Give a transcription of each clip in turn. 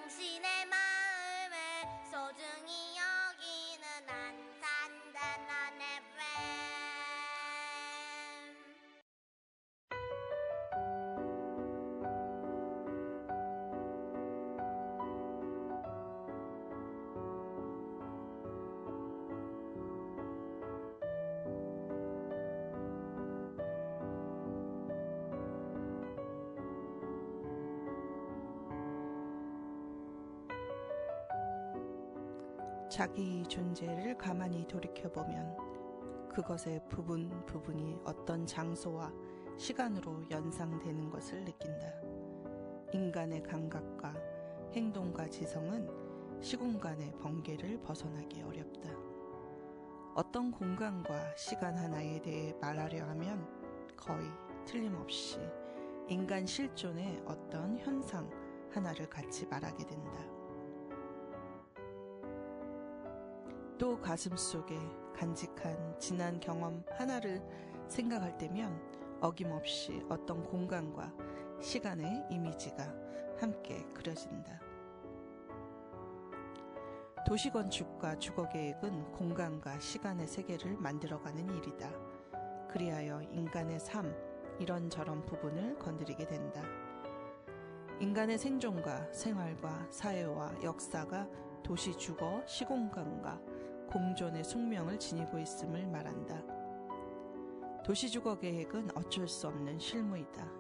당신의 마음을 소중히 여기는 안산단원 FM. 자기 존재를 가만히 돌이켜보면 그것의 부분이 어떤 장소와 시간으로 연상되는 것을 느낀다. 인간의 감각과 행동과 지성은 시공간의 번개를 벗어나기 어렵다. 어떤 공간과 시간 하나에 대해 말하려 하면 거의 틀림없이 인간 실존의 어떤 현상 하나를 같이 말하게 된다. 또 가슴속에 간직한 지난 경험 하나를 생각할 때면 어김없이 어떤 공간과 시간의 이미지가 함께 그려진다. 도시건축과 주거계획은 공간과 시간의 세계를 만들어가는 일이다. 그리하여 인간의 삶, 이런저런 부분을 건드리게 된다. 인간의 생존과 생활과 사회와 역사가 도시 주거 시공간과 공존의 숙명을 지니고 있음을 말한다. 도시주거 계획은 어쩔 수 없는 실무이다.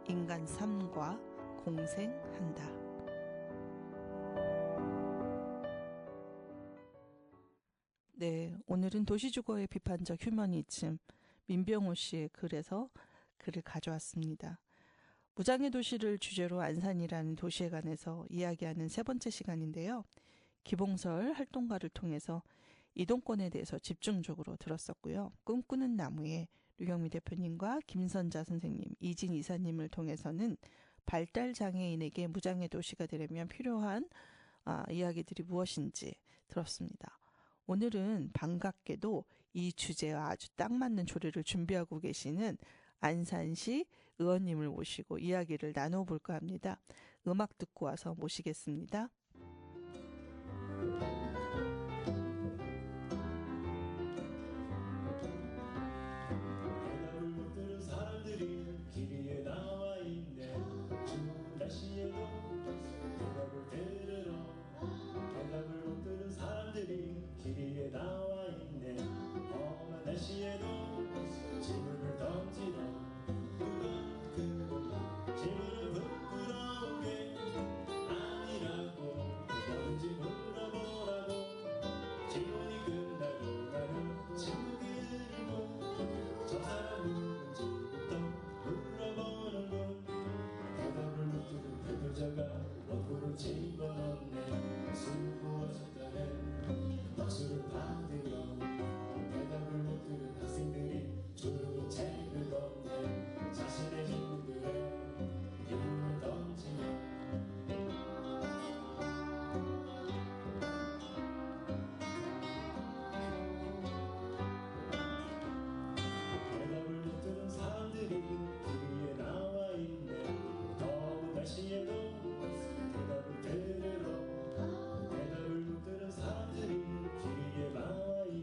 인간 삶과 공생한다. 네, 오늘은 도시주거의 비판적 휴머니즘 민병호 씨의 글에서 글을 가져왔습니다. 무장의 도시를 주제로 안산이라는 도시에 관해서 이야기하는 세 번째 시간인데요. 기봉설 활동가를 통해서 이동권에 대해서 집중적으로 들었었고요. 꿈꾸는 나무의 류경미 대표님과 김선자 선생님, 이진 이사님을 통해서는 발달장애인에게 무장의 도시가 되려면 필요한 이야기들이 무엇인지 들었습니다. 오늘은 반갑게도 이 주제와 아주 딱 맞는 조례를 준비하고 계시는 안산시 의원님을 모시고 이야기를 나눠볼까 합니다. 음악 듣고 와서 모시겠습니다. 길 위에 나와 있네. 험한 날씨에도 지문을 던지다. 그건 지문을 부끄러운 게 아니라고 뭔지 물어보라고. 지문이 끝나고 나는 친구들이고 저 사람 누군지부터 물어보는군. 대답을 못 들은 그 여자가 거꾸로 집어넣네. 수고하셨다네. 박수를 받으며 대답을 못 들은 학생들이 조용히 책을 걷네. 자신의 친구들의 이름을 던지며 대답을 못 들은 사람들이 길 위에 나와 있네. 더운 날씨에도 대답을 들으러 대답을 못 들은 사람들이 길 위에 나와 있네.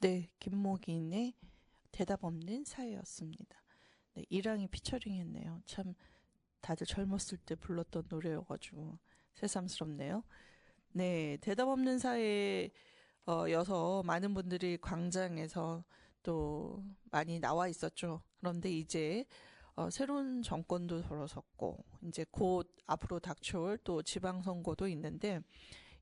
네, 김목인의 대답 없는 사회였습니다. 네, 이랑이 피처링했네요. 참 다들 젊었을 때 불렀던 노래여가지고 새삼스럽네요. 네, 대답 없는 사회여서 많은 분들이 광장에서 또 많이 나와 있었죠. 그런데 이제 새로운 정권도 들어섰고 이제 곧 앞으로 닥쳐올 또 지방선거도 있는데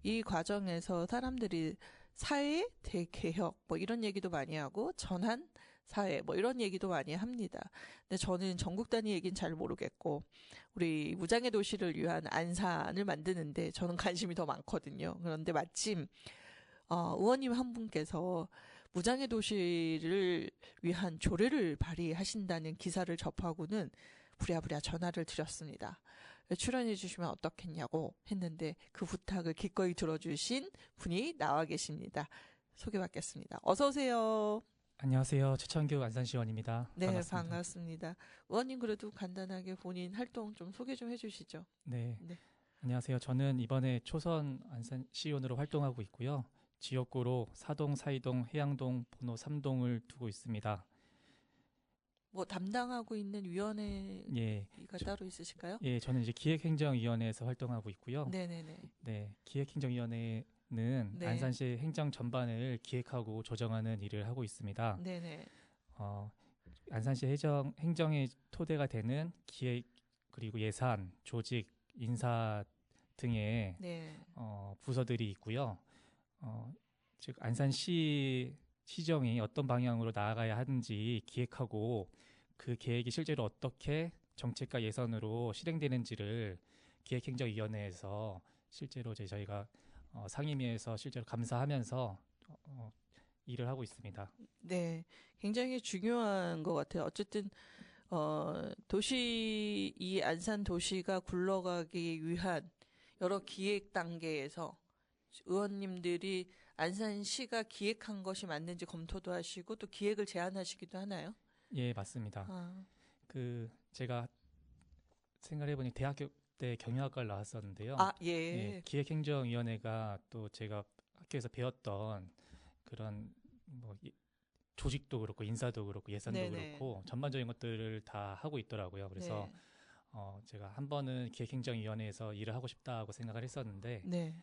이 과정에서 사람들이 사회 대개혁 뭐 이런 얘기도 많이 하고 전환 사회 뭐 이런 얘기도 많이 합니다. 근데 저는 전국 단위 얘기는 잘 모르겠고 우리 무장의 도시를 위한 안산을 만드는데 저는 관심이 더 많거든요. 그런데 마침 의원님 한 분께서 무장의 도시를 위한 조례를 발의하신다는 기사를 접하고는 부랴부랴 전화를 드렸습니다. 출연해 주시면 어떻겠냐고 했는데 그 부탁을 기꺼이 들어주신 분이 나와 계십니다. 소개받겠습니다. 어서 오세요. 안녕하세요. 최창규 안산시의원입니다. 네, 반갑습니다. 반갑습니다. 의원님 그래도 간단하게 본인 활동 좀 소개 좀 해주시죠. 네. 네. 안녕하세요. 저는 이번에 초선 안산시의원으로 활동하고 있고요. 지역구로 사동, 사이동, 해양동, 번호 3동을 두고 있습니다. 뭐 담당하고 있는 위원회가 예, 따로 있으실까요? 예, 저는 이제 기획행정위원회에서 활동하고 있고요. 네네네. 네, 기획행정위원회는 네. 안산시 행정 전반을 기획하고 조정하는 일을 하고 있습니다. 네네. 안산시 행정의 토대가 되는 기획 그리고 예산, 조직, 인사 등의 네. 부서들이 있고요. 즉 안산시 시정이 어떤 방향으로 나아가야 하는지 기획하고 그 계획이 실제로 어떻게 정책과 예산으로 실행되는지를 기획행정위원회에서 실제로 저희가 상임위에서 실제로 감사하면서 일을 하고 있습니다. 네, 굉장히 중요한 것 같아요. 어쨌든 이 안산 도시가 굴러가기 위한 여러 기획 단계에서 의원님들이 안산시가 기획한 것이 맞는지 검토도 하시고 또 기획을 제안하시기도 하나요? 예, 맞습니다. 제가 생각해보니 대학교 때 경영학과를 나왔었는데요. 예. 예, 기획행정위원회가 또 제가 학교에서 배웠던 그런 뭐 조직도 그렇고 인사도 그렇고 예산도 네네. 그렇고 전반적인 것들을 다 하고 있더라고요. 그래서 네. 제가 한 번은 기획행정위원회에서 일을 하고 싶다고 생각을 했었는데 네.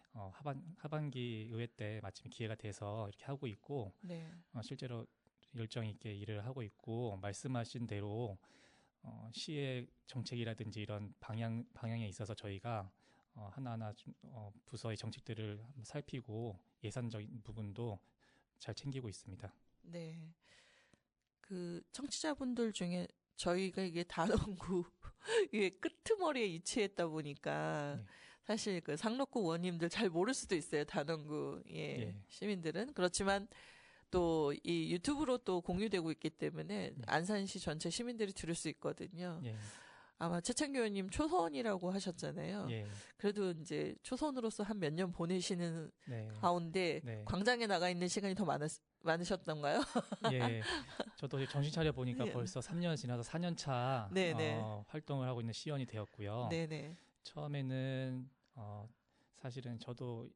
하반기 의회 때 마침 기회가 돼서 이렇게 하고 있고 네. 실제로 열정 있게 일을 하고 있고 말씀하신 대로 시의 정책이라든지 이런 방향에 있어서 저희가 하나하나 부서의 정책들을 한번 살피고 예산적인 부분도 잘 챙기고 있습니다. 네. 그 청취자분들 중에 저희가 이게 단원구 이게 끄트머리에 위치했다 보니까 네. 사실 그 상록구 의원님들 잘 모를 수도 있어요. 단원구 예. 시민들은. 그렇지만 또 이 유튜브로 또 공유되고 있기 때문에 안산시 전체 시민들이 들을 수 있거든요. 예. 아마 최창규 의원님 초선이라고 하셨잖아요. 예. 그래도 이제 초선으로서 한 몇 년 보내시는 네. 가운데 네. 광장에 나가 있는 시간이 더 많으셨던가요? 예. 저도 이제 정신 차려 보니까 예. 벌써 3년 지나서 4년 차 네네. 활동을 하고 있는 시의원이 되었고요. 네네. 처음에는 사실은 저도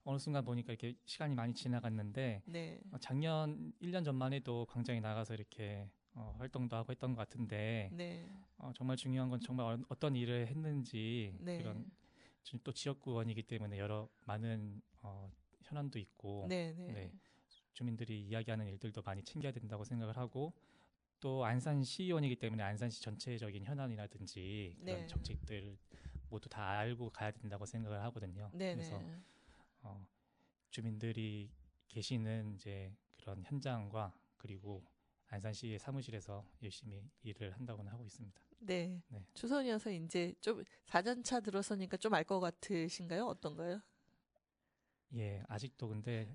어느 순간 보니까 이렇게 시간이 많이 지나갔는데 네. 작년 1년 전만 해도 광장에 나가서 이렇게 활동도 하고 했던 것 같은데 네. 정말 중요한 건 정말 어떤 일을 했는지 네. 그런 또 지역구원이기 때문에 많은 현안도 있고 네네. 네, 주민들이 이야기하는 일들도 많이 챙겨야 된다고 생각을 하고 또 안산시의원이기 때문에 안산시 전체적인 현안이라든지 그런 네. 정책들 모두 다 알고 가야 된다고 생각을 하거든요. 네네. 그래서 주민들이 계시는 이제 그런 현장과 그리고 안산시의 사무실에서 열심히 일을 한다고는 하고 있습니다. 네. 네. 초선이어서 이제 좀 4년차 들어서니까 좀 알 것 같으신가요? 어떤가요? 예, 아직도 근데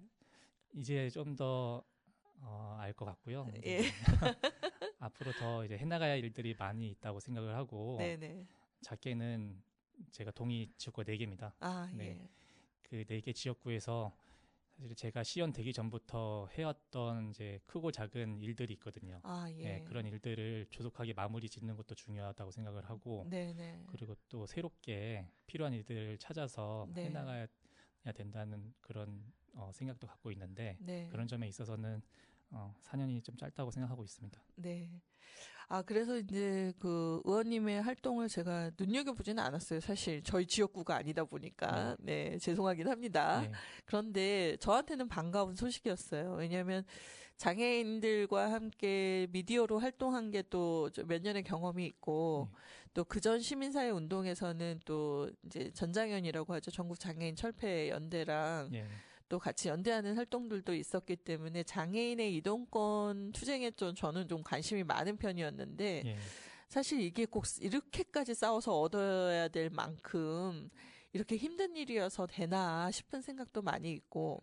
이제 좀 더 알 것 같고요. 예. 앞으로 더 이제 해나가야 할 일들이 많이 있다고 생각을 하고 네네. 작게는 제가 동이 지역구가 4개입니다. 예. 네. 그 4개 지역구에서 사실 제가 시의원 되기 전부터 해왔던 이제 크고 작은 일들이 있거든요. 예. 네, 그런 일들을 조속하게 마무리 짓는 것도 중요하다고 생각을 하고 네네. 그리고 또 새롭게 필요한 일들을 찾아서 네. 해나가야 된다는 그런 생각도 갖고 있는데 네. 그런 점에 있어서는 4년이 좀 짧다고 생각하고 있습니다. 네. 그래서 이제 그 의원님의 활동을 제가 눈여겨보지는 않았어요. 사실 저희 지역구가 아니다 보니까. 네, 죄송하긴 합니다. 네. 그런데 저한테는 반가운 소식이었어요. 왜냐하면 장애인들과 함께 미디어로 활동한 게 또 몇 년의 경험이 있고 또 그전 시민사회 운동에서는 또 이제 전장연이라고 하죠. 전국 장애인 철폐 연대랑 예. 또 같이 연대하는 활동들도 있었기 때문에 장애인의 이동권 투쟁에 좀 저는 좀 관심이 많은 편이었는데 예. 사실 이게 꼭 이렇게까지 싸워서 얻어야 될 만큼 이렇게 힘든 일이어서 되나 싶은 생각도 많이 있고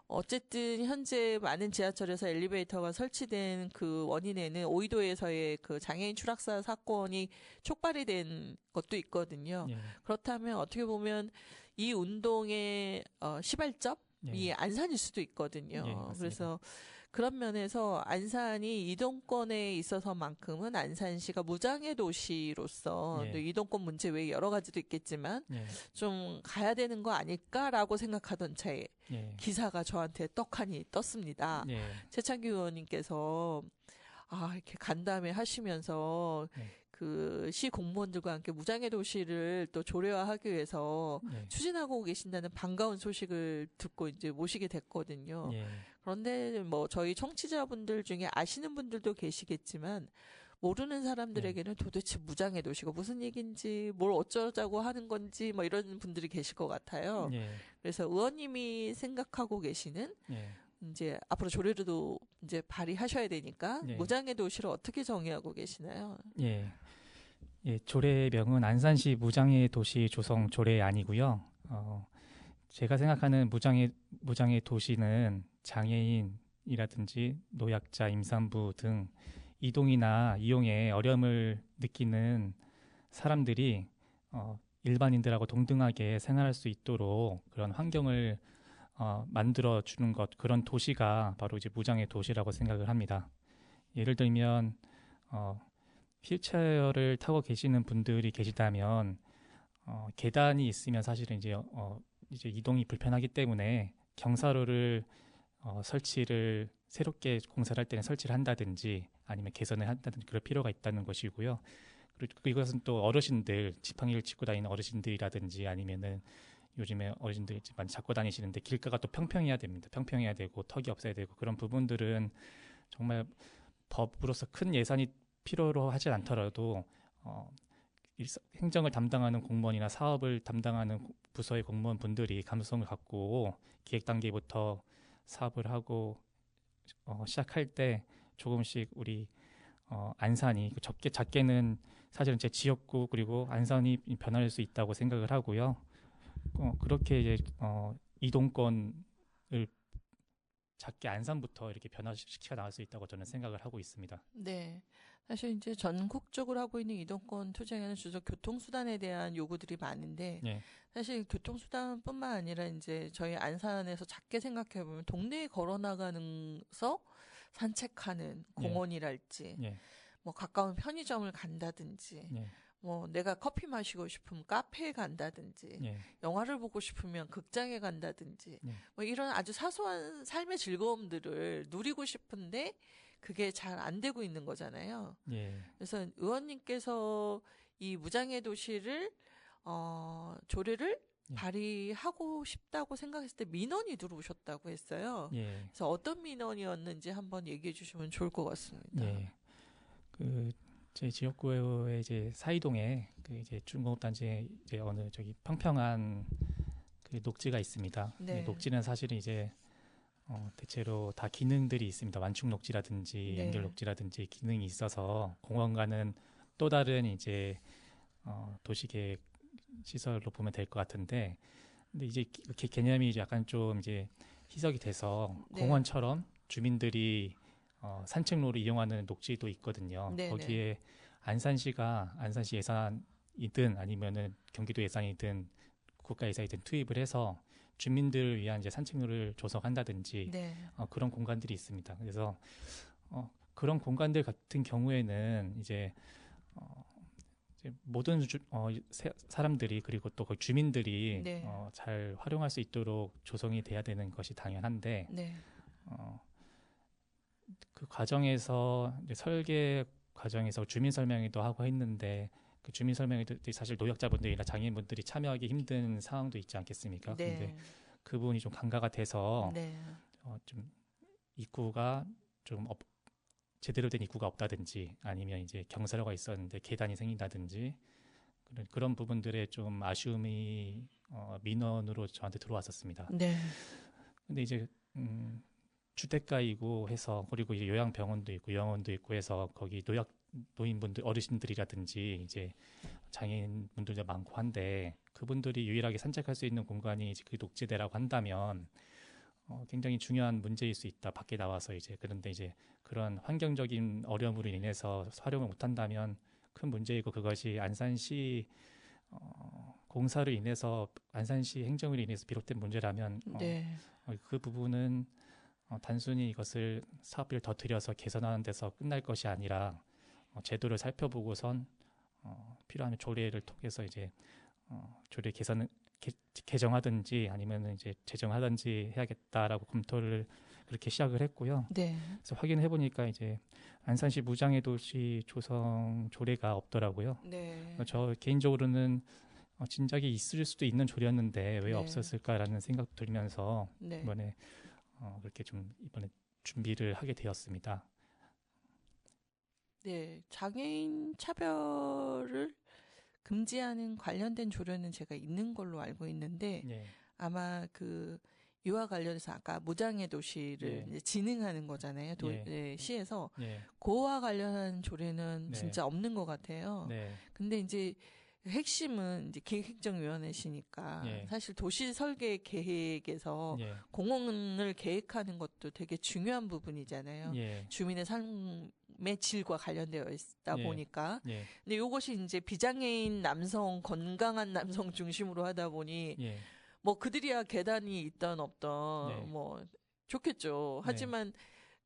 어쨌든 현재 많은 지하철에서 엘리베이터가 설치된 그 원인에는 오이도에서의 그 장애인 추락사 사건이 촉발이 된 것도 있거든요. 예. 그렇다면 어떻게 보면 이 운동의 시발점? 이 예. 안산일 수도 있거든요. 예, 맞습니다. 그래서 그런 면에서 안산이 이동권에 있어서만큼은 안산시가 무장애 도시로서 예. 또 이동권 문제 외에 여러 가지도 있겠지만 예. 좀 가야 되는 거 아닐까라고 생각하던 차에 예. 기사가 저한테 떡하니 떴습니다. 예. 최창규 의원님께서 이렇게 간담회 하시면서 네. 그 시 공무원들과 함께 무장애 도시를 또 조례화하기 위해서 예. 추진하고 계신다는 반가운 소식을 듣고 이제 모시게 됐거든요. 예. 그런데 뭐 저희 청취자분들 중에 아시는 분들도 계시겠지만 모르는 사람들에게는 도대체 무장애 도시가 무슨 얘기인지 뭘 어쩌자고 하는 건지 뭐 이런 분들이 계실 것 같아요. 예. 그래서 의원님이 생각하고 계시는 예. 이제 앞으로 조례도 이제 발의하셔야 되니까 네. 무장애 도시를 어떻게 정의하고 계시나요? 예. 예, 조례명은 안산시 무장애 도시 조성 조례안이고요. 제가 생각하는 무장애 도시는 장애인이라든지 노약자, 임산부 등 이동이나 이용에 어려움을 느끼는 사람들이 일반인들하고 동등하게 생활할 수 있도록 그런 환경을 만들어 주는 것, 그런 도시가 바로 이제 무장애 도시라고 생각을 합니다. 예를 들면 휠체어를 타고 계시는 분들이 계시다면 계단이 있으면 사실은 이제 이동이 불편하기 때문에 경사로를 설치를 새롭게 공사를 할 때는 설치를 한다든지 아니면 개선을 한다든지 그럴 필요가 있다는 것이고요. 그리고 이것은 또 어르신들, 지팡이를 짚고 다니는 어르신들이라든지 아니면은 요즘에 어르신들이 많이 잡고 다니시는데 길가가 또 평평해야 됩니다. 평평해야 되고 턱이 없어야 되고 그런 부분들은 정말 법으로서 큰 예산이 필요로 하지 않더라도 행정을 담당하는 공무원이나 사업을 담당하는 부서의 공무원분들이 감수성을 갖고 기획 단계부터 사업을 하고 시작할 때 조금씩 우리 안산이 작게는 사실은 제 지역구 그리고 안산이 변할 수 있다고 생각을 하고요. 그렇게 이제 이동권을 작게 안산부터 이렇게 변화시켜 나갈 수 있다고 저는 생각을 하고 있습니다. 네. 사실 이제 전국적으로 하고 있는 이동권 투쟁에는 주로 교통수단에 대한 요구들이 많은데 예. 사실 교통수단뿐만 아니라 이제 저희 안산에서 작게 생각해 보면 동네에 걸어 나가면서 산책하는 공원이랄지 예. 뭐 가까운 편의점을 간다든지 예. 뭐 내가 커피 마시고 싶으면 카페에 간다든지 예. 영화를 보고 싶으면 극장에 간다든지 네. 뭐 이런 아주 사소한 삶의 즐거움들을 누리고 싶은데 그게 잘 안 되고 있는 거잖아요. 예. 그래서 의원님께서 이 무장애 도시를 조례를 발의하고 싶다고 생각했을 때 민원이 들어오셨다고 했어요. 예. 그래서 어떤 민원이었는지 한번 얘기해 주시면 좋을 것 같습니다. 예. 제 지역구에 이제 사이동에 이제 중공업단지에 이제 어느 평평한 그 녹지가 있습니다. 네. 녹지는 사실은 이제 대체로 다 기능들이 있습니다. 완충 녹지라든지 네. 연결 녹지라든지 기능이 있어서 공원과는 또 다른 이제 도시계획 시설로 보면 될 것 같은데, 근데 이제 개념이 이제 약간 좀 이제 희석이 돼서 네. 공원처럼 주민들이 산책로를 이용하는 녹지도 있거든요. 네네. 거기에 안산시 예산이든 아니면은 경기도 예산이든 국가 예산이든 투입을 해서 주민들을 위한 이제 산책로를 조성한다든지 네. 그런 공간들이 있습니다. 그래서 그런 공간들 같은 경우에는 이제 이제 모든 사람들이 그리고 또 그 주민들이 네. 잘 활용할 수 있도록 조성이 돼야 되는 것이 당연한데 네. 그 과정에서 이제 설계 과정에서 주민 설명회도 하고 했는데 그 주민 설명회도 사실 노약자분들이나 장애인분들이 참여하기 힘든 상황도 있지 않겠습니까? 네. 근데 그 부분이 좀 간과가 돼서 네. 좀 입구가 좀 제대로 된 입구가 없다든지 아니면 이제 경사로가 있었는데 계단이 생긴다든지 그런 부분들에 좀 아쉬움이 민원으로 저한테 들어왔었습니다. 네. 근데 이제 주택가이고 해서 그리고 이제 요양병원도 있고 요양원도 있고 해서 거기 노인분들 어르신들이라든지 이제 장애인분들도 많고 한데 그분들이 유일하게 산책할 수 있는 공간이 이제 그 녹지대라고 한다면 굉장히 중요한 문제일 수 있다. 밖에 나와서 이제 그런데 이제 그런 환경적인 어려움으로 인해서 활용을 못한다면 큰 문제이고 그것이 안산시 공사로 인해서 안산시 행정으로 인해서 비롯된 문제라면 네. 그 부분은 단순히 이것을 사업비를 더 들여서 개선하는 데서 끝날 것이 아니라 제도를 살펴보고선 필요하면 조례를 통해서 이제 조례 개정하든지 아니면 이제 제정하든지 해야겠다라고 검토를 그렇게 시작을 했고요. 네. 그래서 확인해 보니까 이제 안산시 무장애 도시 조성 조례가 없더라고요. 네. 저 개인적으로는 진작에 있을 수도 있는 조례였는데 왜 네. 없었을까라는 생각도 들면서 네. 이번에 그렇게 좀 이번에 준비를 하게 되었습니다. 네. 장애인 차별을 금지하는 관련된 조례는 제가 있는 걸로 알고 있는데 예, 아마 이와 관련해서 아까 무장애 도시를 예. 이제 진흥하는 거잖아요. 예. 네, 시에서 예, 그와 관련한 조례는 네. 진짜 없는 것 같아요. 네, 근데 이제 핵심은 이제 기획행정위원회시니까 예. 사실 도시 설계 계획에서 예, 공원을 계획하는 것도 되게 중요한 부분이잖아요. 예, 주민의 삶의 질과 관련되어 있다 예. 보니까. 예, 근데 이것이 이제 비장애인 남성, 건강한 남성 중심으로 하다 보니 예, 뭐 그들이야 계단이 있던 없던 네. 뭐 좋겠죠. 네. 하지만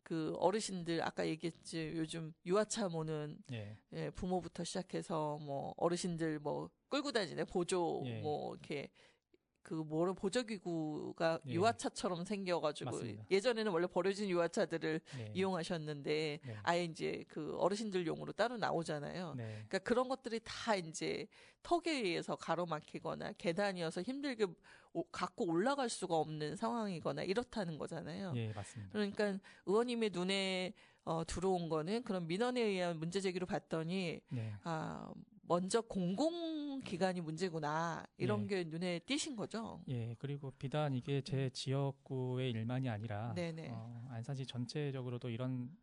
그 어르신들 아까 얘기했지 요즘 유아차 모는 예, 예, 부모부터 시작해서 뭐 어르신들 뭐 끌고 다니네 보조 예. 뭐 이렇게 보조기구가 예. 유아차처럼 생겨가지고 맞습니다. 예전에는 원래 버려진 유아차들을 네. 이용하셨는데 네. 아예 이제 그 어르신들용으로 따로 나오잖아요. 네. 그러니까 그런 것들이 다 이제 턱에 의해서 가로막히거나 계단이어서 힘들게 갖고 올라갈 수가 없는 상황이거나 이렇다는 거잖아요. 예, 맞습니다. 그러니까 의원님의 눈에 들어온 거는 그런 민원에 의한 문제 제기로 봤더니 네. 먼저 공공기관이 문제구나 이런 네. 게 눈에 띄신 거죠. 예, 그리고 비단 이게 제 지역구의 일만이 아니라 네네. 안산시 전체적으로도 이런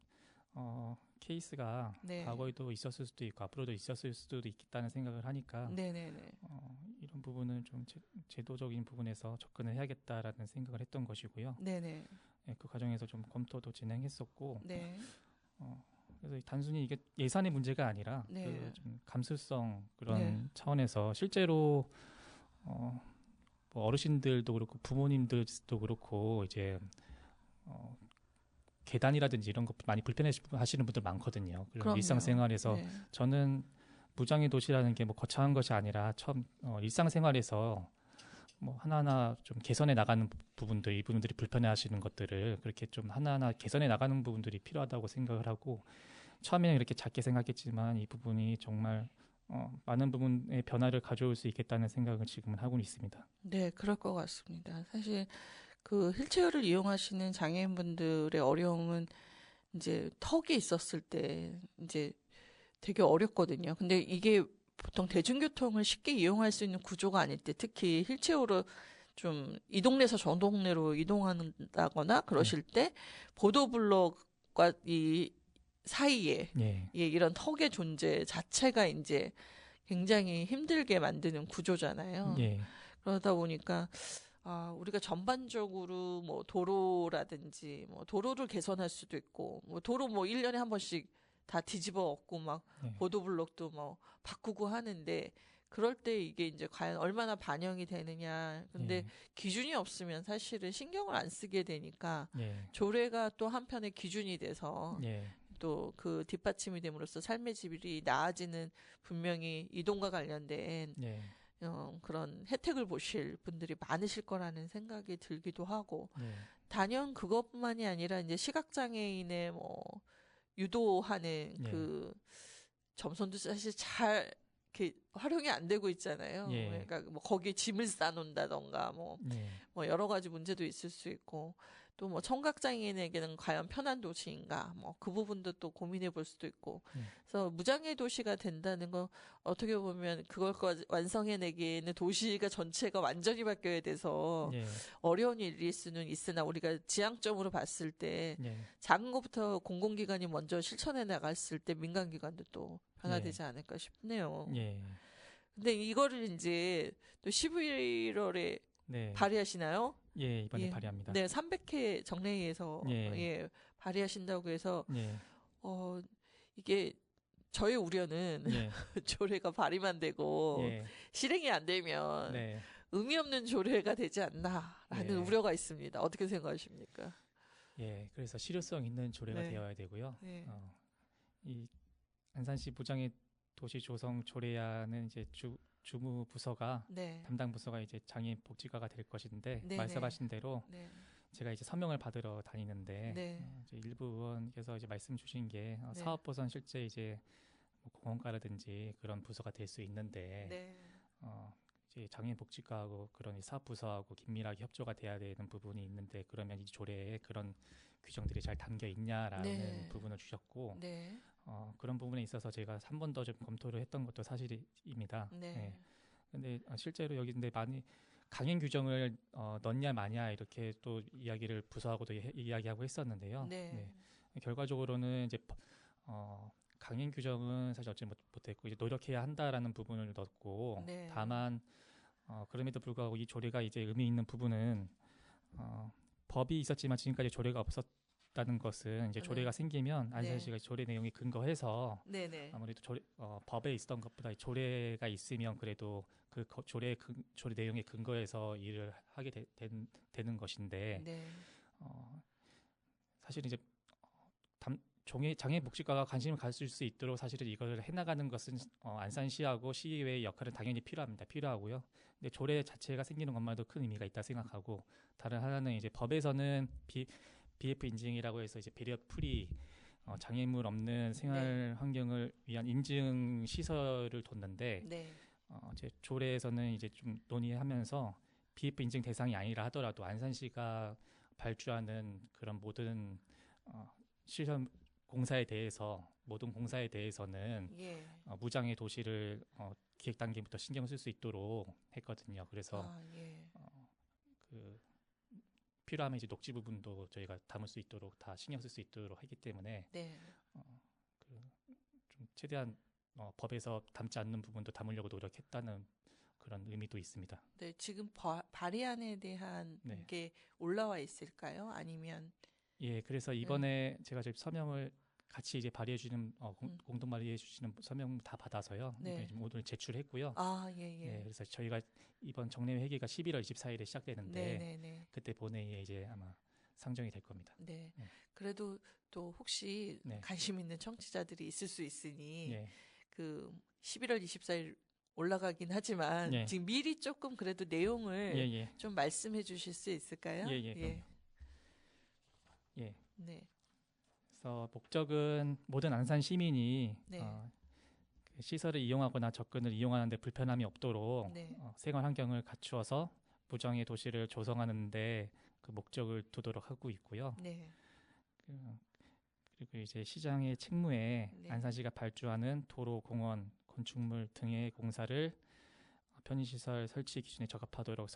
케이스가 네. 과거에도 있었을 수도 있고 앞으로도 있었을 수도 있겠다는 생각을 하니까 네네네. 이런 부분은 좀 제도적인 부분에서 접근을 해야겠다라는 생각을 했던 것이고요. 네네. 예, 그 과정에서 좀 검토도 진행했었고 네. 그래서 단순히 이게 예산의 문제가 아니라 네. 그 좀 감수성 그런 네. 차원에서 실제로 뭐 어르신들도 그렇고 부모님들도 그렇고 이제 계단이라든지 이런 것 많이 불편해하시는 분들 많거든요. 그런 그럼요. 일상생활에서 네. 저는 무장애 도시라는 게 뭐 거창한 것이 아니라 처음 일상생활에서 뭐 하나하나 좀 개선해 나가는 부분들, 이 부분들이 불편해하시는 것들을 그렇게 좀 하나하나 개선해 나가는 부분들이 필요하다고 생각을 하고 처음에는 이렇게 작게 생각했지만 이 부분이 정말 많은 부분의 변화를 가져올 수 있겠다는 생각을 지금은 하고 있습니다. 네, 그럴 것 같습니다. 사실 그 휠체어를 이용하시는 장애인분들의 어려움은 이제 턱이 있었을 때 이제 되게 어렵거든요. 근데 이게 보통 대중교통을 쉽게 이용할 수 있는 구조가 아닐 때 특히 휠체어로 좀 이 동네에서 저 동네로 이동한다거나 그러실 때 보도블록과 이 사이에 예, 이런 턱의 존재 자체가 이제 굉장히 힘들게 만드는 구조잖아요. 예, 그러다 보니까 우리가 전반적으로 뭐 도로라든지 뭐 도로를 개선할 수도 있고 뭐 도로 뭐 1년에 한 번씩 다 뒤집어 엎고 막 예. 보도블록도 뭐 바꾸고 하는데 그럴 때 이게 이제 과연 얼마나 반영이 되느냐. 근데 기준이 없으면 사실은 신경을 안 쓰게 되니까 예, 조례가 또 한편의 기준이 돼서 예, 또 그 뒷받침이 됨으로써 삶의 질이 나아지는 분명히 이동과 관련된 예, 그런 혜택을 보실 분들이 많으실 거라는 생각이 들기도 하고 예, 단연 그것만이 아니라 이제 시각장애인의 뭐 유도하는 예. 그 점선도 사실 잘 이렇게 활용이 안 되고 있잖아요. 예. 그러니까 뭐 거기에 짐을 싸놓는다던가 뭐 예, 여러 가지 문제도 있을 수 있고 또 뭐 청각장애인에게는 과연 편한 도시인가 뭐 그 부분도 또 고민해 볼 수도 있고 그래서 무장애 도시가 된다는 건 어떻게 보면 그걸 완성해내기에는 도시가 전체가 완전히 바뀌어야 돼서 예, 어려운 일일 수는 있으나 우리가 지향점으로 봤을 때 예, 작은 것부터 공공기관이 먼저 실천해 나갔을 때 민간기관도 또 변화되지 않을까 싶네요. 예. 근데 이거를 이제 또 11월에 네. 발의하시나요? 예, 이번에 예. 발의합니다. 네, 300회 정례회에서 예. 발의하신다고 해서 예, 이게 저의 우려는 예, 조례가 발의만 되고 예, 실행이 안 되면 네. 의미 없는 조례가 되지 않나라는 예. 우려가 있습니다. 어떻게 생각하십니까? 예, 그래서 실효성 있는 조례가 네. 되어야 되고요. 네. 이 안산시 무장애 도시 조성 조례안은 이제 주무 부서가 네. 담당 부서가 이제 장애인 복지과가 될 것인데 네네. 말씀하신 대로 네. 제가 이제 서명을 받으러 다니는데 네. 이제 일부 의원께서 이제 말씀 주신 게 네. 사업보선 실제 이제 뭐 공원과라든지 그런 부서가 될 수 있는데 네. 이제 장애인 복지과하고 그런 이 사업 부서하고 긴밀하게 협조가 돼야 되는 부분이 있는데 그러면 이 조례에 그런 규정들이 잘 담겨 있냐라는 네. 부분을 주셨고 네. 그런 부분에 있어서 제가 한 번 더 좀 검토를 했던 것도 사실입니다. 네. 근데 실제로 여기 근데 많이 강행 규정을 넣냐 마냐 이렇게 또 이야기를 부서하고도 이야기하고 했었는데요. 네. 결과적으로는 이제 강행 규정은 사실 어찌 못했고 이제 노력해야 한다라는 부분을 넣었고 네. 다만 그럼에도 불구하고 이 조례가 이제 의미 있는 부분은 법이 있었지만 지금까지 조례가 없었다는 것은 이제 조례가 생기면 안산시가 조례 내용에 근거해서 네네. 아무래도 법에 있었던 것보다 조례가 있으면 그래도 그 조례 내용에 근거해서 일을 하게 되는 것인데 네. 사실 이제 장애복지과가 관심을 가질 수 있도록 사실은 이걸 해나가는 것은 안산시하고 시의회의 역할은 당연히 필요하고요. 근데 조례 자체가 생기는 것만도 큰 의미가 있다 생각하고 다른 하나는 이제 법에서는 BF 인증이라고 해서 이제 배리어 프리 장애물 없는 생활 환경을 위한 인증 시설을 뒀는데 이제 조례에서는 이제 좀 논의하면서 BF 인증 대상이 아니라 하더라도 안산시가 발주하는 그런 모든 시설 모든 공사에 대해서는 무장애 도시를 기획 단계부터 신경 쓸 수 있도록 했거든요. 그래서 그 필요하면 이제 녹지 부분도 저희가 담을 수 있도록 다 신경 쓸 수 있도록 하기 때문에 좀 최대한 법에서 담지 않는 부분도 담으려고 노력했다는 그런 의미도 있습니다. 네, 지금 발의안에 대한 게 올라와 있을까요? 아니면 예, 그래서 이번에 제가 저희 서명을 같이 이제 발의해 주시는 공동 발의해 주시는 서명 다 받아서요. 이번에 좀 오늘 제출했고요. 네, 그래서 저희가 이번 정례 회기가 11월 24일에 시작되는데 그때 본회의에 이제 아마 상정이 될 겁니다. 네. 그래도 또 혹시 관심 있는 청취자들이 있을 수 있으니 그 11월 24일 올라가긴 하지만 지금 미리 조금 그래도 내용을 좀 말씀해 주실 수 있을까요? 예. 그래서 목적은 모든 안산 시민이 그 시설을 이용하거나 접근을 이용하는 데 불편함이 없도록 생활 환경을 갖추어서 무장애 도시를 조성하는 데 그 목적을 두도록 하고 있고요. 그리고 이제 시장의 책무에 안산시가 발주하는 도로, 공원, 건축물 등의 공사를 편의시설 설치 기준에 적합하도록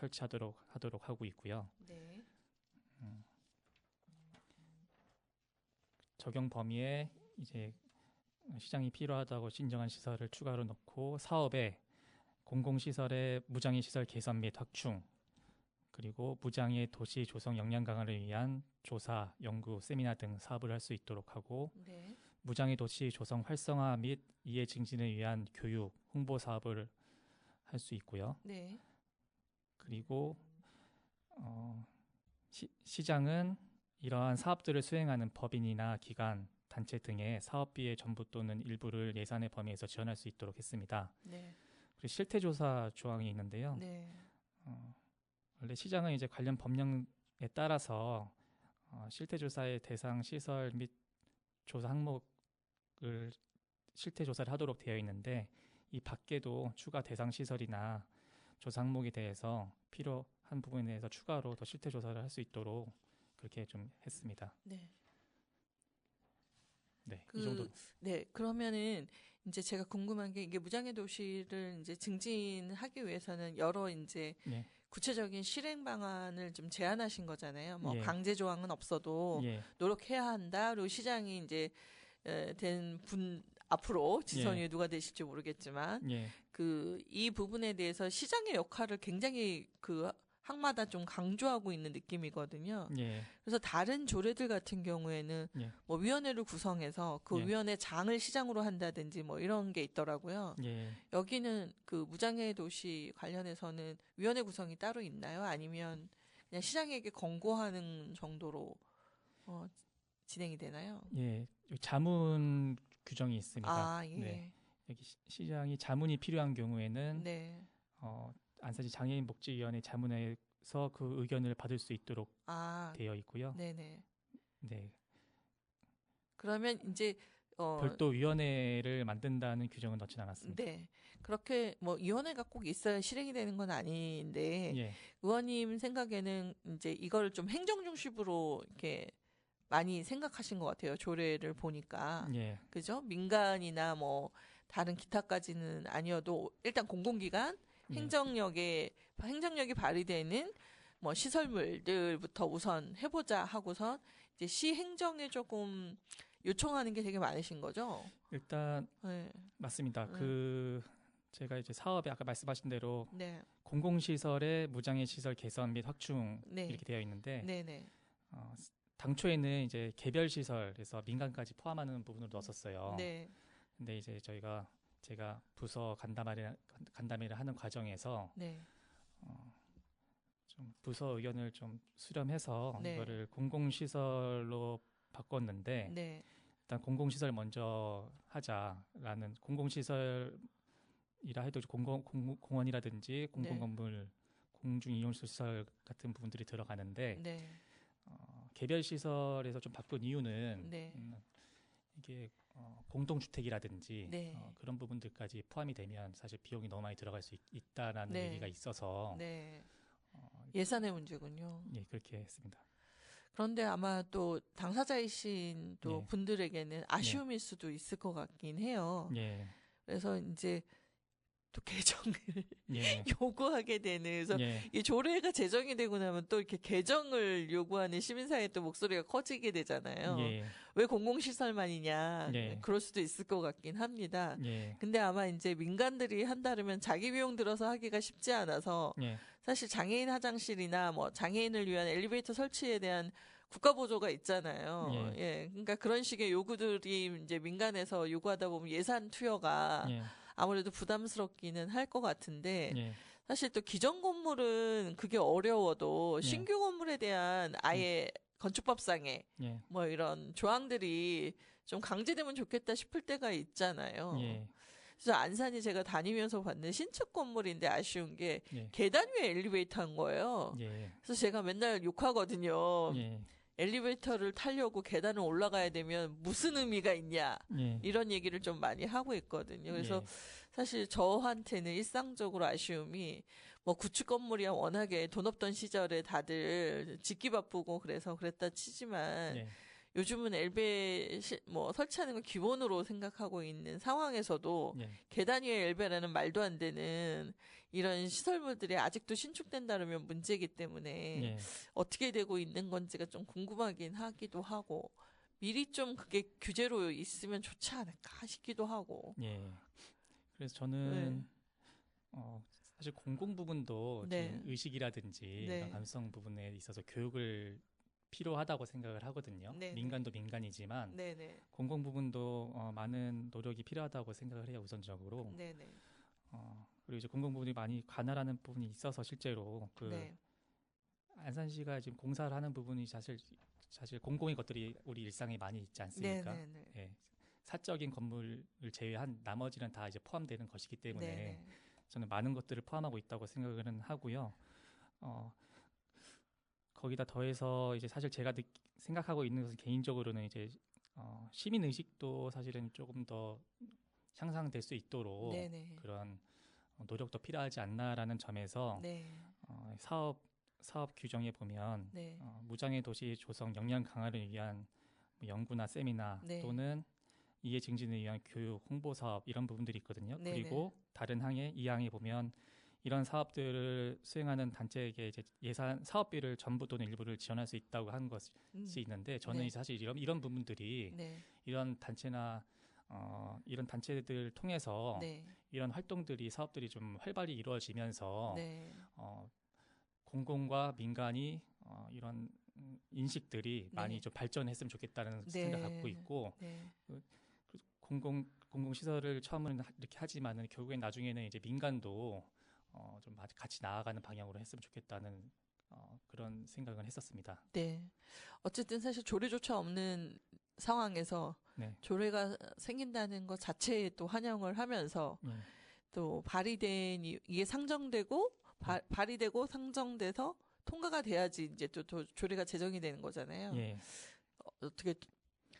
하도록 하고 있고요. 적용 범위에 이제 시장이 필요하다고 신정한 시설을 추가로 넣고 사업에 공공시설의 무장애 시설 개선 및 확충 그리고 무장애 도시 조성 역량 강화를 위한 조사, 연구, 세미나 등 사업을 할 수 있도록 하고 무장애 도시 조성 활성화 및 이해 증진을 위한 교육, 홍보 사업을 할 수 있고요. 그리고 시장은 이러한 사업들을 수행하는 법인이나 기관, 단체 등의 사업비의 전부 또는 일부를 예산의 범위에서 지원할 수 있도록 했습니다. 네. 그리고 실태조사 조항이 있는데요. 네. 원래 시장은 이제 관련 법령에 따라서 실태조사의 대상 시설 및 조사 항목을 실태조사를 하도록 되어 있는데 이 밖에도 추가 대상 시설이나 조사 항목에 대해서 필요한 부분에 대해서 추가로 더 실태조사를 할 수 있도록 그렇게 좀 했습니다. 네. 네, 이 정도. 네, 그러면은 이제 제가 궁금한 게 이게 무장애 도시를 이제 증진하기 위해서는 여러 이제 예, 구체적인 실행 방안을 좀 제안하신 거잖아요. 뭐 예. 강제 조항은 없어도 예, 노력해야 한다. 그리고 시장이 이제 된 분 앞으로 지선이 누가 되실지 모르겠지만 예, 이 부분에 대해서 시장의 역할을 굉장히 항마다 좀 강조하고 있는 느낌이거든요. 예, 그래서 다른 조례들 같은 경우에는 예. 뭐 위원회를 구성해서 그 예. 위원회 장을 시장으로 한다든지 뭐 이런 게 있더라고요. 예. 여기는 그 무장애 도시 관련해서는 위원회 구성이 따로 있나요? 아니면 그냥 시장에게 권고하는 정도로 진행이 되나요? 예, 여기 자문 규정이 있습니다. 아, 예. 네. 여기 시장이 자문이 필요한 경우에는 네. 안산시 장애인 복지위원회 자문에서 그 의견을 받을 수 있도록 아, 되어 있고요. 네네. 네. 그러면 이제 별도 위원회를 만든다는 규정은 넣진 않았습니다. 네. 그렇게 뭐 위원회가 꼭 있어야 실행이 되는 건 아닌데 예, 의원님 생각에는 이제 이걸 좀 행정 중심으로 이렇게 많이 생각하신 것 같아요. 조례를 보니까. 예, 그죠? 민간이나 뭐 다른 기타까지는 아니어도 일단 공공기관 예. 행정력이 발휘되는 뭐 시설물들부터 우선 해보자 하고선 이제 시 행정에 조금 요청하는 게 되게 많으신 거죠? 일단 네. 맞습니다. 제가 이제 사업에 아까 말씀하신 대로 네. 공공시설의 무장애 시설 개선 및 확충 네. 이렇게 되어 있는데 네네. 당초에는 이제 개별 시설에서 민간까지 포함하는 부분을 넣었었어요. 네. 근데 이제 제가 부서 간담회를 하는 과정에서 네. 좀 부서 의견을 좀 수렴해서 네. 이거를 공공시설로 바꿨는데 네. 일단 공공시설 먼저 하자라는 공공시설이라 해도 공원이라든지 공공건물, 공중이용시설 같은 부분들이 들어가는데 네. 개별 시설에서 좀 바꾼 이유는 네. 이게 공동주택이라든지 네. 그런 부분들까지 포함이 되면 사실 비용이 너무 많이 들어갈 수 있다라는 네. 얘기가 있어서 네. 예산의 문제군요. 예, 그렇게 했습니다. 그런데 아마 또 당사자이신 또 예. 분들에게는 아쉬움일 수도 있을 것 같긴 해요. 예, 그래서 이제 또 개정을 예, 요구하게 되는, 그래서 예, 이 조례가 제정이 되고 나면 또 이렇게 개정을 요구하는 시민사회의 또 목소리가 커지게 되잖아요. 예, 왜 공공시설만이냐. 예. 그럴 수도 있을 것 같긴 합니다. 예, 근데 아마 이제 민간들이 한다면 자기 비용 들어서 하기가 쉽지 않아서 예, 사실 장애인 화장실이나 뭐 장애인을 위한 엘리베이터 설치에 대한 국가 보조가 있잖아요. 예. 예. 그러니까 그런 식의 요구들이 이제 민간에서 요구하다 보면 예산 투여가 예, 아무래도 부담스럽기는 할 것 같은데 예, 사실 또 기존 건물은 그게 어려워도 예. 신규 건물에 대한 아예 건축법상의 예, 뭐 이런 조항들이 좀 강제되면 좋겠다 싶을 때가 있잖아요. 예, 그래서 안산이 제가 다니면서 봤는 신축 건물인데 아쉬운 게 예, 계단 위에 엘리베이터 한 거예요. 예, 그래서 제가 맨날 욕하거든요. 예, 엘리베이터를 타려고 계단을 올라가야 되면 무슨 의미가 있냐. 예, 이런 얘기를 좀 많이 하고 있거든요. 그래서 사실 저한테는 일상적으로 아쉬움이 뭐 구축 건물이야 워낙에 돈 없던 시절에 다들 짓기 바쁘고 그래서 그랬다 치지만 예, 요즘은 뭐 설치하는 걸 기본으로 생각하고 있는 상황에서도 예, 계단 위에 엘베라는 말도 안 되는 이런 시설물들이 아직도 신축된다면 문제이기 때문에 예, 어떻게 되고 있는 건지가 좀 궁금하긴 하기도 하고 미리 좀 그게 규제로 있으면 좋지 않을까 싶기도 하고. 예. 그래서 저는 사실 공공 부분도 네. 좀 의식이라든지 네. 이런 감성 부분에 있어서 교육을 필요하다고 생각을 하거든요. 네, 민간도 민간이지만 네네. 공공 부분도 많은 노력이 필요하다고 생각을 해요, 우선적으로. 네네. 그리고 이제 공공 부분이 많이 관할하는 부분이 있어서 실제로 네. 안산시가 지금 공사를 하는 부분이 사실 사실 공공의 것들이 우리 일상에 많이 있지 않습니까? 네네네. 예, 사적인 건물을 제외한 나머지는 다 이제 포함되는 것이기 때문에 네네. 저는 많은 것들을 포함하고 있다고 생각은 하고요. 어, 거기다 더해서 이제 사실 제가 생각하고 있는 것은 개인적으로는 이제 시민 의식도 사실은 조금 더 향상될 수 있도록 네네. 그런 노력도 필요하지 않나라는 점에서 네. 사업 규정에 보면 네. 무장애 도시 조성 역량 강화를 위한 뭐 연구나 세미나 네. 또는 이해 증진을 위한 교육, 홍보 사업 이런 부분들이 있거든요. 네네. 그리고 다른 항에 이 항에 보면 이런 사업들을 수행하는 단체에게 이제 예산 사업비를 전부 또는 일부를 지원할 수 있다고 하는 것이 있는데 저는 네. 사실 이런 부분들이 네. 이런 단체나 이런 단체들 통해서 네. 이런 활동들이 사업들이 좀 활발히 이루어지면서 네. 공공과 민간이 이런 인식들이 많이 네. 좀 발전했으면 좋겠다는 네. 생각 갖고 있고 네. 공공 시설을 처음에는 이렇게 하지만은 결국엔 나중에는 이제 민간도 좀 같이 나아가는 방향으로 했으면 좋겠다는 그런 생각은 했었습니다. 네. 어쨌든 사실 조례조차 없는 상황에서 네. 조례가 생긴다는 것 자체에 또 환영을 하면서 네. 또 발의된 이게 상정되고 발의되고 상정돼서 통과가 돼야지 이제 또 조례가 제정이 되는 거잖아요. 예. 어떻게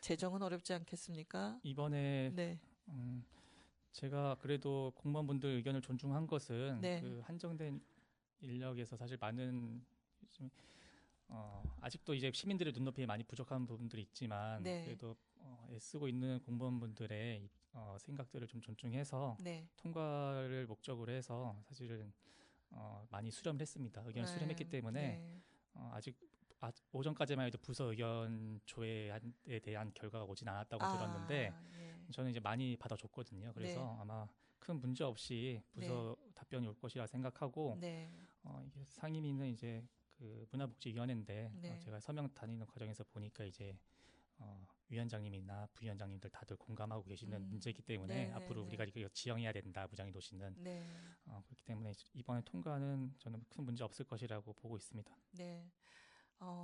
제정은 어렵지 않겠습니까? 이번에 네. 제가 그래도 공무원분들 의견을 존중한 것은 네. 그 한정된 인력에서 사실 많은 아직도 이제 시민들의 눈높이에 많이 부족한 부분들이 있지만 네. 그래도 애쓰고 있는 공무원분들의 생각들을 좀 존중해서 네. 통과를 목적으로 해서 사실은 많이 수렴을 했습니다. 의견을 네. 수렴했기 때문에 네. 아직 오전까지만 해도 부서 의견 조회에 대한 결과가 오진 않았다고 들었는데 예. 저는 이제 많이 받아줬거든요. 그래서 네. 아마 큰 문제 없이 부서 답변이 올 것이라 생각하고 네. 이게 상임위는 이제 그 문화복지위원회인데 네. 제가 서명 다니는 과정에서 보니까 이제 위원장님이나 부위원장님들 다들 공감하고 계시는 문제이기 때문에 네, 앞으로 네, 우리가 네. 이거 지향해야 된다 무장애 도시는 네. 그렇기 때문에 이번에 통과는 저는 큰 문제 없을 것이라고 보고 있습니다. 네.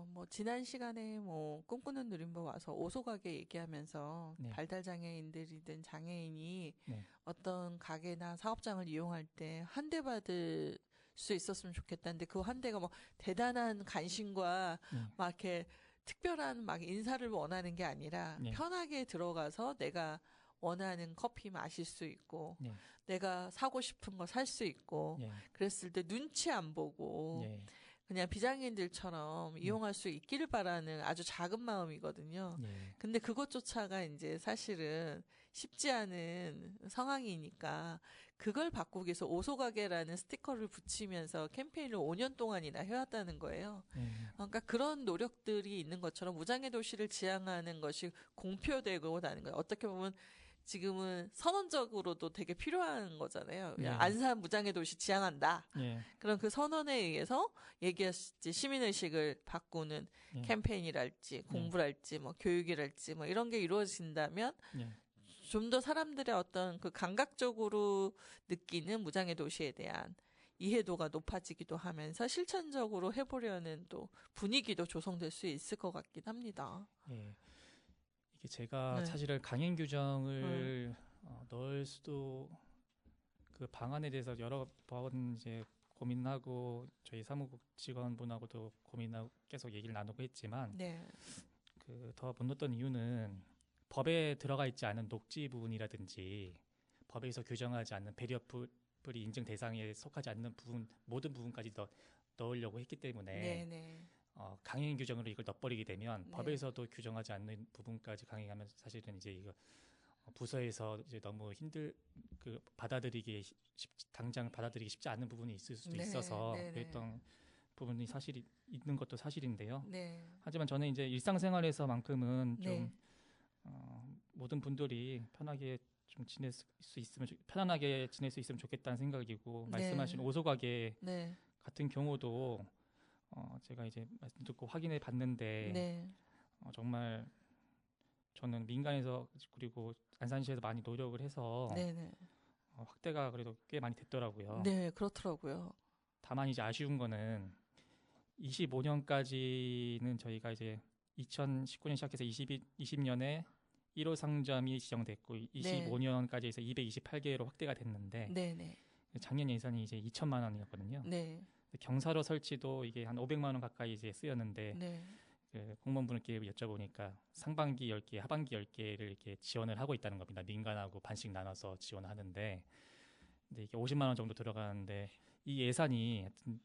뭐 지난 시간에 뭐 꿈꾸는 누림보 와서 오소가게 얘기하면서 네. 발달 장애인들이든 장애인이 네. 어떤 가게나 사업장을 이용할 때 한 대 받을 수 있었으면 좋겠다는데 그 한 대가 뭐 대단한 간신과 막 이렇게 특별한 막 인사를 원하는 게 아니라 네. 편하게 들어가서 내가 원하는 커피 마실 수 있고 네. 내가 사고 싶은 거 살 수 있고 예. 그랬을 때 눈치 안 보고 예. 그냥 비장애인들처럼 이용할 수 있기를 바라는 아주 작은 마음이거든요. 예. 근데 그것조차가 이제 사실은 쉽지 않은 상황이니까 그걸 바꾸기 위해서 오소가게라는 스티커를 붙이면서 캠페인을 5년 동안이나 해왔다는 거예요. 예. 그러니까 그런 노력들이 있는 것처럼 무장애 도시를 지향하는 것이 공표되고 나는 거예요. 어떻게 보면 지금은 선언적으로도 되게 필요한 거잖아요. 네. 안산 무장애 도시 지향한다. 예. 그런 그 선언에 의해서 얘기했지 시민의식을 바꾸는 예. 캠페인이랄지 공부랄지 뭐 교육이랄지 뭐 이런 게 이루어진다면 예. 좀 더 사람들의 어떤 그 감각적으로 느끼는 무장애 도시에 대한 이해도가 높아지기도 하면서 실천적으로 해보려는 또 분위기도 조성될 수 있을 것 같긴 합니다. 예. 이게 제가 네. 사실은 강행 규정을 넣을 수도 그 방안에 대해서 여러 번 이제 고민하고 저희 사무국 직원분하고도 고민하고 계속 얘기를 나누고 했지만 네. 그 더 못 넣었던 이유는 법에 들어가 있지 않은 녹지 부분이라든지 법에서 규정하지 않는 배려풀이 인증 대상에 속하지 않는 부분 모든 부분까지 넣으려고 했기 때문에 네네. 강행 규정으로 이걸 넣어버리게 되면 네. 법에서도 규정하지 않는 부분까지 강행하면 사실은 이제 이거 부서에서 이제 너무 당장 받아들이기 쉽지 않은 부분이 있을 수도 네, 있어서 네, 네. 그랬던 부분이 있는 것도 사실인데요. 네. 하지만 저는 이제 일상생활에서만큼은 좀 네. 모든 분들이 편하게 편안하게 지낼 수 있으면 좋겠다는 생각이고 네. 말씀하신 오소가게 네. 같은 경우도 제가 이제 말씀 듣고 확인해 봤는데 네. 정말 저는 민간에서 그리고 안산시에서 많이 노력을 해서 네네. 확대가 그래도 꽤 많이 됐더라고요. 네, 그렇더라고요. 다만 이제 아쉬운 거는 25년까지는 저희가 이제 2019년 시작해서 20년에 1호 상점이 지정됐고 25년까지 해서 228개로 확대가 됐는데 네네. 작년 예산이 이제 2천만 원이었거든요. 네. 경사로 설치도 이게 한 500만 원 가까이 이제 쓰였는데 네. 그 공무원분께 여쭤보니까 상반기 10개, 하반기 10개를 이렇게 지원을 하고 있다는 겁니다. 민간하고 반씩 나눠서 지원을 하는데 근데 이게 50만 원 정도 들어가는데 이 예산이 하여튼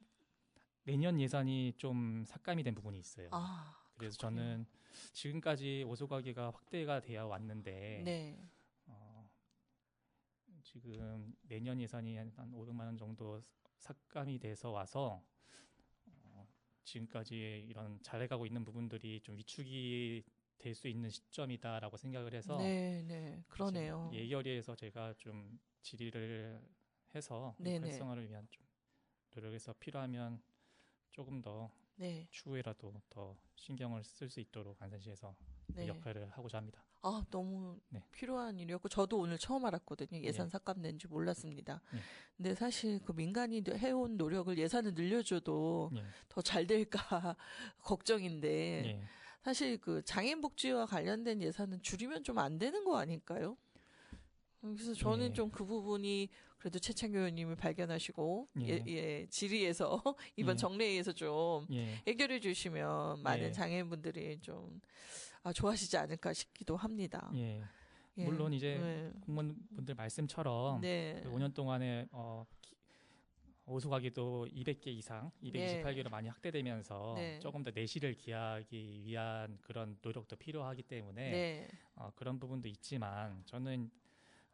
내년 예산이 좀 삭감이 된 부분이 있어요. 아, 그래서 그렇군요. 저는 지금까지 오수가게가 확대가 되어 왔는데 네. 지금 내년 예산이 한 500만 원 정도 삭감이 돼서 와서 지금까지 이런 잘해가고 있는 부분들이 좀 위축이 될 수 있는 시점이다라고 생각을 해서 네, 네. 그러네요. 예결위에서 제가 좀 질의를 해서 이 네네. 활성화를 위한 좀 노력해서 필요하면 조금 더 네. 추후에라도 더 신경을 쓸 수 있도록 안산시에서 네. 역할을 하고자 합니다. 아, 너무 네. 필요한 일이었고 저도 오늘 처음 알았거든요. 예산 예. 삭감된지 몰랐습니다. 예. 근데 사실 그 민간이 해온 노력을 예산을 늘려줘도 예. 더 잘 될까 걱정인데 예. 사실 그 장애인 복지와 관련된 예산은 줄이면 좀 안 되는 거 아닐까요? 그래서 저는 예. 좀 그 부분이 그래도 최창규 의원님이 발견하시고 예. 질의에서 이번 예. 정례에서 좀 예. 해결해 주시면 많은 예. 장애인분들이 좀 좋아하시지 않을까 싶기도 합니다. 예. 예. 물론 이제 네. 공무원분들 말씀처럼 네. 5년 동안에 오수가게도 200개 이상, 228개로 많이 확대되면서 네. 조금 더 내실을 기하기 위한 그런 노력도 필요하기 때문에 네. 그런 부분도 있지만 저는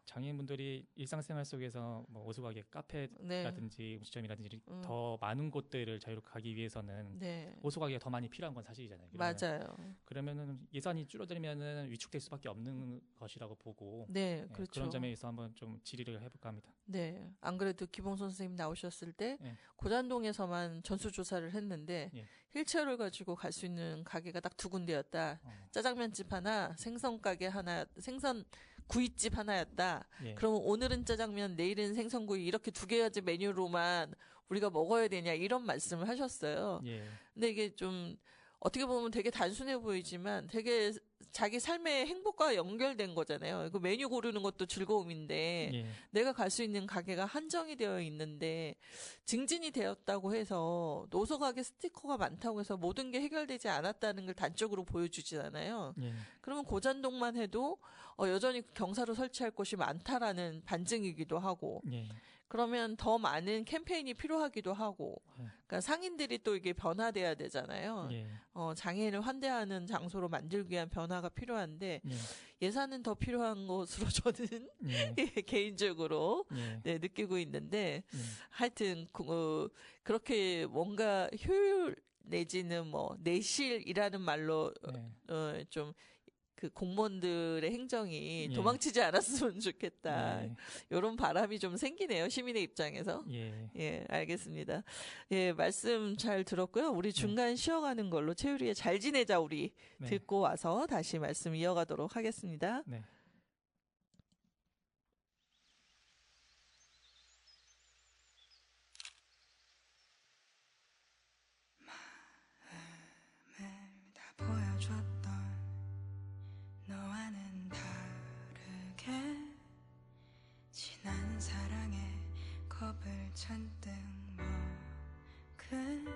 장애인분들이 일상생활 속에서 뭐 오수가게 네. 카페라든지 음식점이라든지 더 많은 곳들을 자유롭게 가기 위해서는 네. 오수가게가 더 많이 필요한 건 사실이잖아요. 맞아요. 그러면은 예산이 줄어들면은 위축될 수밖에 없는 것이라고 보고 네, 예, 그렇죠. 그런 점에서 한번 좀 질의를 해볼까 합니다. 네. 안 그래도 기봉선 선생님 나오셨을 때 예. 고잔동에서만 전수조사를 했는데 예. 휠체어를 가지고 갈 수 있는 가게가 딱 두 군데였다. 짜장면집 하나, 생선 가게 하나, 생선 구이집 하나였다. 예. 그러면 오늘은 짜장면, 내일은 생선구이 이렇게 두 가지 메뉴로만 우리가 먹어야 되냐 이런 말씀을 하셨어요. 예. 근데 이게 좀 어떻게 보면 되게 단순해 보이지만 되게 자기 삶의 행복과 연결된 거잖아요. 그 메뉴 고르는 것도 즐거움인데 예. 내가 갈 수 있는 가게가 한정이 되어 있는데 증진이 되었다고 해서 노서가게 스티커가 많다고 해서 모든 게 해결되지 않았다는 걸 단적으로 보여주지잖아요. 예. 그러면 고잔동만 해도 여전히 경사로 설치할 곳이 많다라는 반증이기도 하고 예. 그러면 더 많은 캠페인이 필요하기도 하고 예. 그러니까 상인들이 또 이게 변화돼야 되잖아요. 예. 장애인을 환대하는 장소로 만들기 위한 변화가 필요한데 예. 예산은 더 필요한 것으로 저는 예. 개인적으로 예. 네, 느끼고 있는데 예. 하여튼 그렇게 뭔가 효율 내지는 뭐 내실이라는 말로 예. 좀 그 공무원들의 행정이 예. 도망치지 않았으면 좋겠다. 예. 이런 바람이 좀 생기네요. 시민의 입장에서. 예. 예, 알겠습니다. 예, 말씀 잘 들었고요. 우리 중간 쉬어가는 걸로 최유리의 잘 지내자 우리 네. 듣고 와서 다시 말씀 이어가도록 하겠습니다. 네. 다 보여줬던 너와는 다르게 지난 사랑에 겁을 잔뜩 먹은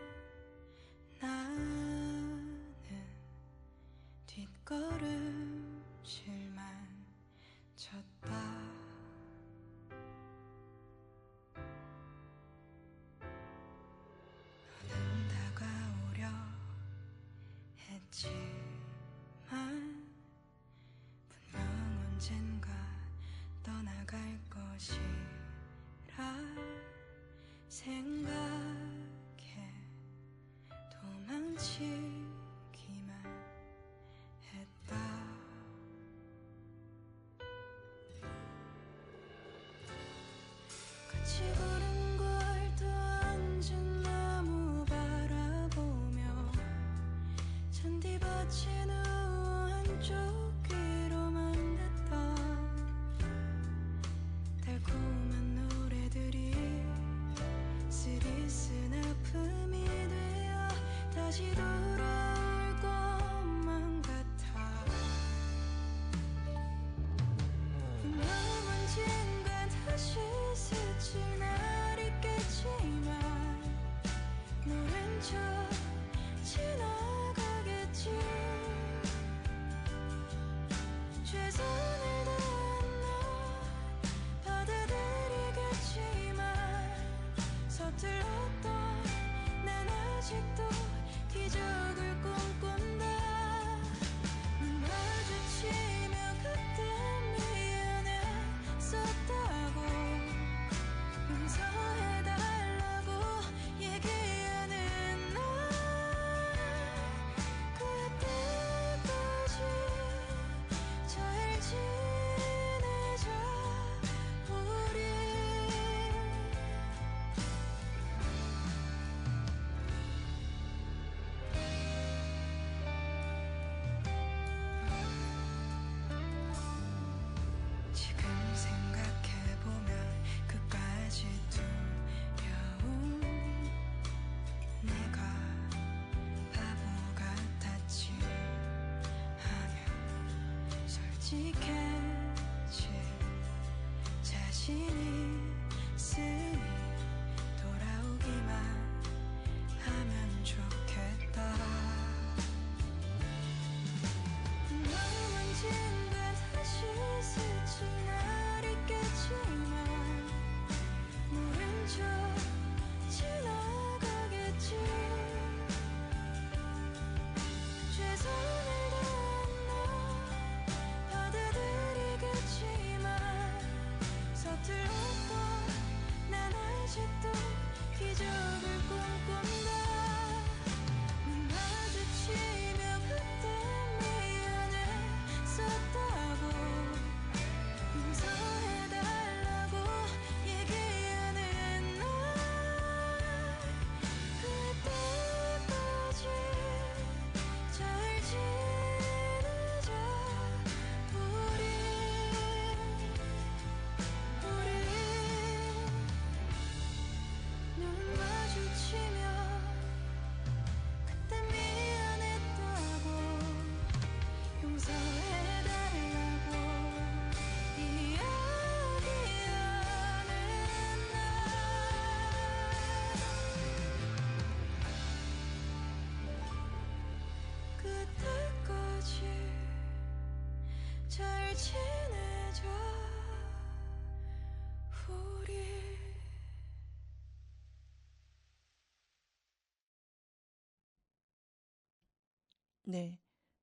나는 뒷걸음질만 쳤다. 너는 다가오려 했지만 분명 언젠가 떠나갈 것이라 생각해 도망치기만 했다. 같이 걸은 걸터 앉은 나무 바라보며 잔디밭이 누워 한쪽 귀로만 듣던 달콤한 노래들이 쓰리쓴 아픔이 되어 다시 돌아올 것만 솔직해질 자신이 있으니 돌아오기만 하면 좋겠다. 너무 만진 듯 다시 스치 날 있겠지만 모른 척 지나가겠지. 최선을 다한 나 받아들이겠지만 서툴렀던 난 아직도 기적을 꿈꾼다. 눈 마주치며 그때 미안했었다고 용서해달라고 얘기하는 날 그때까지 잘 지내자. 우리 눈 마주치며 그때 미안했다고 용서해달라고 이야기하는 날 그때까지 잘 지내자. 우리 네,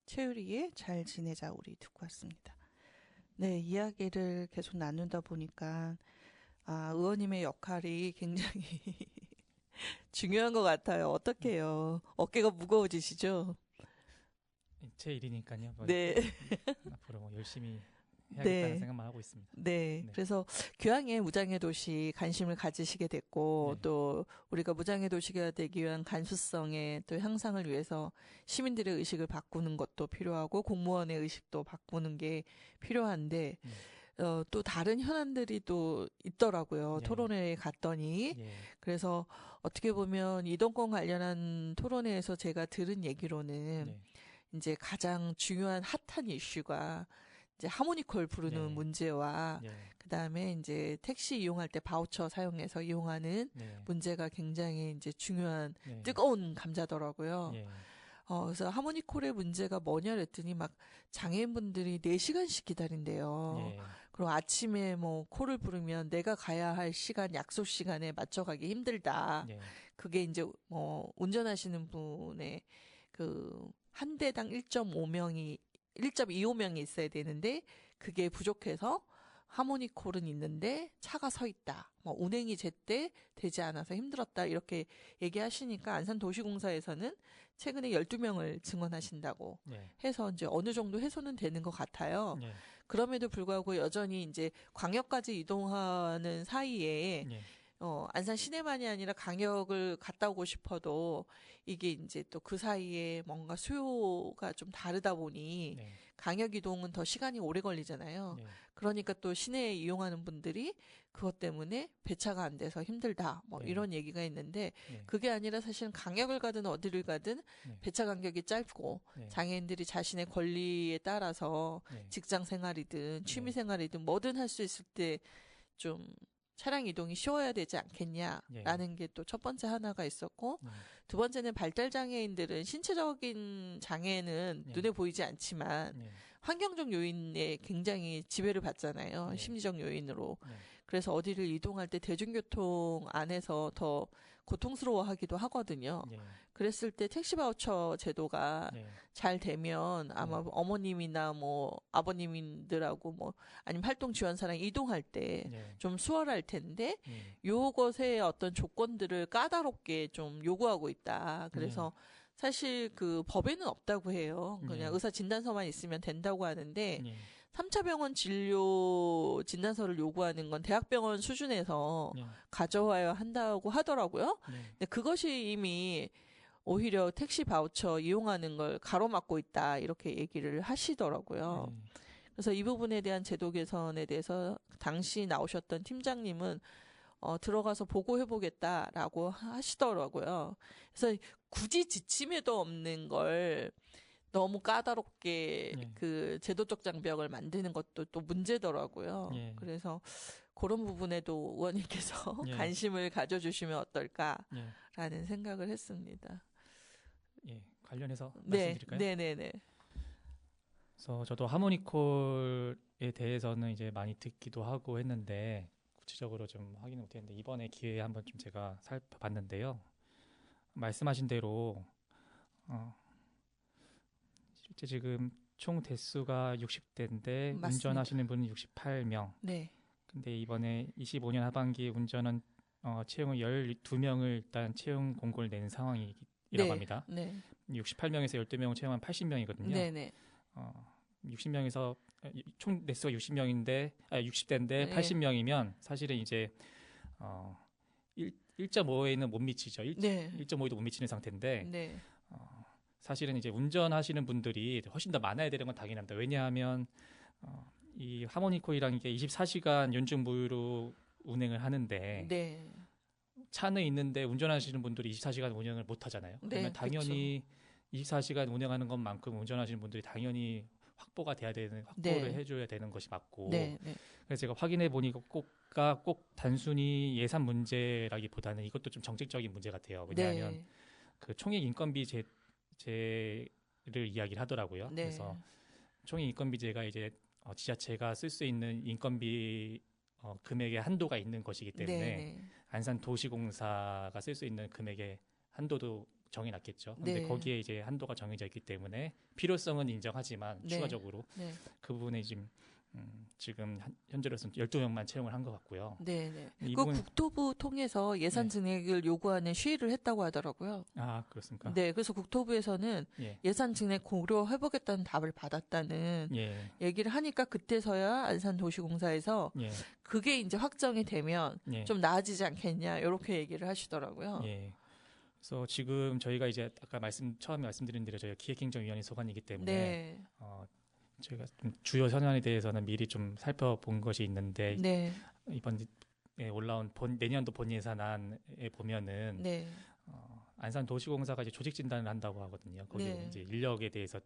최유리의 잘 지내자 우리 듣고 왔습니다. 네, 이야기를 계속 나누다 보니까 의원님의 역할이 굉장히 중요한 것 같아요. 어떡해요? 어깨가 무거워지시죠? 제 일이니까요. 뭐 네. 앞으로 뭐 열심히 해야겠다는 네. 생각만 하고 있습니다. 네, 네. 그래서 교양의 무장의 도시 관심을 가지시게 됐고 네. 또 우리가 무장의 도시가 되기 위한 간수성의 또 향상을 위해서 시민들의 의식을 바꾸는 것도 필요하고 공무원의 의식도 바꾸는 게 필요한데 또 다른 현안들이 또 있더라고요. 네. 토론회에 갔더니 예. 그래서 어떻게 보면 이동권 관련한 토론회에서 제가 들은 얘기로는 네. 이제 가장 중요한 핫한 이슈가 이제 하모니콜 부르는 네. 문제와 예. 그다음에 이제 택시 이용할 때 바우처 사용해서 이용하는 네. 문제가 굉장히 이제 중요한 네. 뜨거운 감자더라고요. 예. 그래서 하모니콜의 문제가 뭐냐 그랬더니 막 장애인분들이 4시간씩 기다린대요. 예. 그리고 아침에 뭐 콜을 부르면 내가 가야 할 시간, 약속 시간에 맞춰가기 힘들다. 예. 그게 이제 운전하시는 분의 그 한 대당 1.25명이 있어야 되는데 그게 부족해서 하모니콜은 있는데 차가 서 있다. 뭐 운행이 제때 되지 않아서 힘들었다. 이렇게 얘기하시니까 안산도시공사에서는 최근에 12명을 증언하신다고 예. 해서 이제 어느 정도 해소는 되는 것 같아요. 예. 그럼에도 불구하고 여전히 이제 광역까지 이동하는 사이에 예. 안산 시내만이 아니라 강역을 갔다 오고 싶어도 이게 이제 또 그 사이에 뭔가 수요가 좀 다르다 보니 네. 강역 이동은 더 시간이 오래 걸리잖아요. 예. 그러니까 또 시내에 이용하는 분들이 그것 때문에 배차가 안 돼서 힘들다. 뭐 네. 이런 얘기가 있는데 네. 그게 아니라 사실은 강역을 가든 어디를 가든 네. 배차 간격이 짧고 네. 장애인들이 자신의 권리에 따라서 네. 직장 생활이든 취미 네. 생활이든 뭐든 할 수 있을 때 좀 차량 이동이 쉬워야 되지 않겠냐라는 게 또 첫 번째 하나가 있었고 네. 두 번째는 발달 장애인들은 신체적인 장애는 네. 눈에 보이지 않지만 네. 환경적 요인에 굉장히 지배를 받잖아요. 네. 심리적 요인으로. 네. 그래서 어디를 이동할 때 대중교통 안에서 더 고통스러워하기도 하거든요. 예. 그랬을 때 택시 바우처 제도가 예. 잘 되면 아마 어머님이나 뭐 아버님들하고 뭐 아니면 활동 지원사랑 이동할 때 예. 좀 수월할 텐데 예. 요것의 어떤 조건들을 까다롭게 좀 요구하고 있다. 그래서 사실 그 법에는 없다고 해요. 그냥 네. 의사 진단서만 있으면 된다고 하는데 예. 3차 병원 진료 진단서를 요구하는 건 대학병원 수준에서 예. 가져와야 한다고 하더라고요. 예. 근데 그것이 이미 오히려 택시 바우처 이용하는 걸 가로막고 있다 이렇게 얘기를 하시더라고요. 그래서 이 부분에 대한 제도 개선에 대해서 당시 나오셨던 팀장님은 들어가서 보고해보겠다라고 하시더라고요. 그래서 굳이 지침에도 없는 걸 너무 까다롭게 예. 그 제도적 장벽을 만드는 것도 또 문제더라고요. 예. 그래서 그런 부분에도 의원님께서 예. 관심을 가져주시면 어떨까라는 예. 생각을 했습니다. 예. 관련해서 네, 말씀드릴까요? 네네네. 그래서 저도 하모니콜에 대해서는 이제 많이 듣기도 하고 했는데 구체적으로 좀 확인을 못했는데 이번에 기회에 한번 좀 제가 살펴봤는데요. 말씀하신 대로 실제 지금 총 대수가 60대인데 맞습니다. 운전하시는 분은 68명. 네, 근데 이번에 25년 하반기 운전은 채용을 12명을 일단 채용 공고를 낸 상황이라고 네, 합니다. 네, 68명에서 12명을 채용하면 80명이거든요. 네네. 60명에서 총 대수가 60명인데 60대인데 네. 80명이면 사실은 이제 1.5에는 못 미치죠. 네, 1.5에도 못 미치는 상태인데 네, 사실은 이제 운전하시는 분들이 훨씬 더 많아야 되는 건 당연합니다. 왜냐하면 이 하모니콜이라는 게 24시간 연중 무휴로 운행을 하는데 네, 차는 있는데 운전하시는 분들이 24시간 운행을 못 하잖아요. 그러면 네, 당연히 24시간 운행하는 것만큼 운전하시는 분들이 당연히 확보를 네. 해줘야 되는 것이 맞고. 네, 네, 그래서 제가 확인해 보니까 꼭 단순히 예산 문제라기보다는 이것도 좀 정책적인 문제 같아요. 왜냐하면 네, 그 총액 인건비 제를 이야기를 하더라고요. 네. 그래서 총액 인건비제가 이제 지자체가 쓸 수 있는 인건비 금액의 한도가 있는 것이기 때문에 네, 안산 도시공사가 쓸 수 있는 금액의 한도도 정해놨겠죠. 근데 네. 거기에 이제 한도가 정해져 있기 때문에 필요성은 인정하지만 네. 추가적으로 네, 그 부분에 지금 현재로서는 12명만 채용을 한 것 같고요. 네, 네. 이 그 부분- 국토부 통해서 예산 네. 증액을 요구하는 시위를 했다고 하더라고요. 아, 그렇습니까? 네, 그래서 국토부에서는 예. 예산 증액 고려해보겠다는 답을 받았다는 예. 얘기를 하니까 그때서야 안산도시공사에서 예. 그게 이제 확정이 되면 예. 좀 나아지지 않겠냐 이렇게 얘기를 하시더라고요. 예. 그래서 지금 저희가 이제 아까 처음에 말씀드린 대로 저희가 기획행정위원회 소관이기 때문에 네, 저희가 좀 주요 현안에 대해서는 미리 좀 살펴본 것이 있는데 네, 이번 올라온 내년도 본 예산안에 보면은 네, 안산 도시공사가 이제 조직 진단을 한다고 하거든요. 거기 네. 이제 인력에 대해서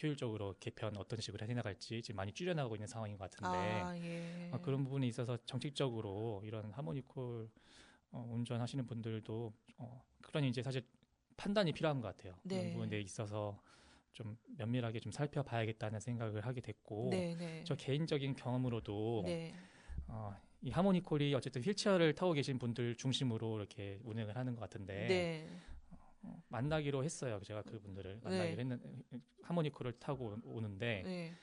효율적으로 개편 어떤 식으로 해나갈지 지금 많이 줄여나가고 있는 상황인 것 같은데 아, 예. 그런 부분에 있어서 정책적으로 이런 하모니콜 운전하시는 분들도 그런 이제 사실 판단이 필요한 것 같아요. 네. 그런 부분에 있어서 좀 면밀하게 좀 살펴봐야겠다는 생각을 하게 됐고 네, 네, 저 개인적인 경험으로도 네, 이 하모니콜이 어쨌든 휠체어를 타고 계신 분들 중심으로 이렇게 운행을 하는 것 같은데 네, 만나기로 했어요. 제가 그분들을 만나기로 했는 하모니콜을 타고 오는데 네.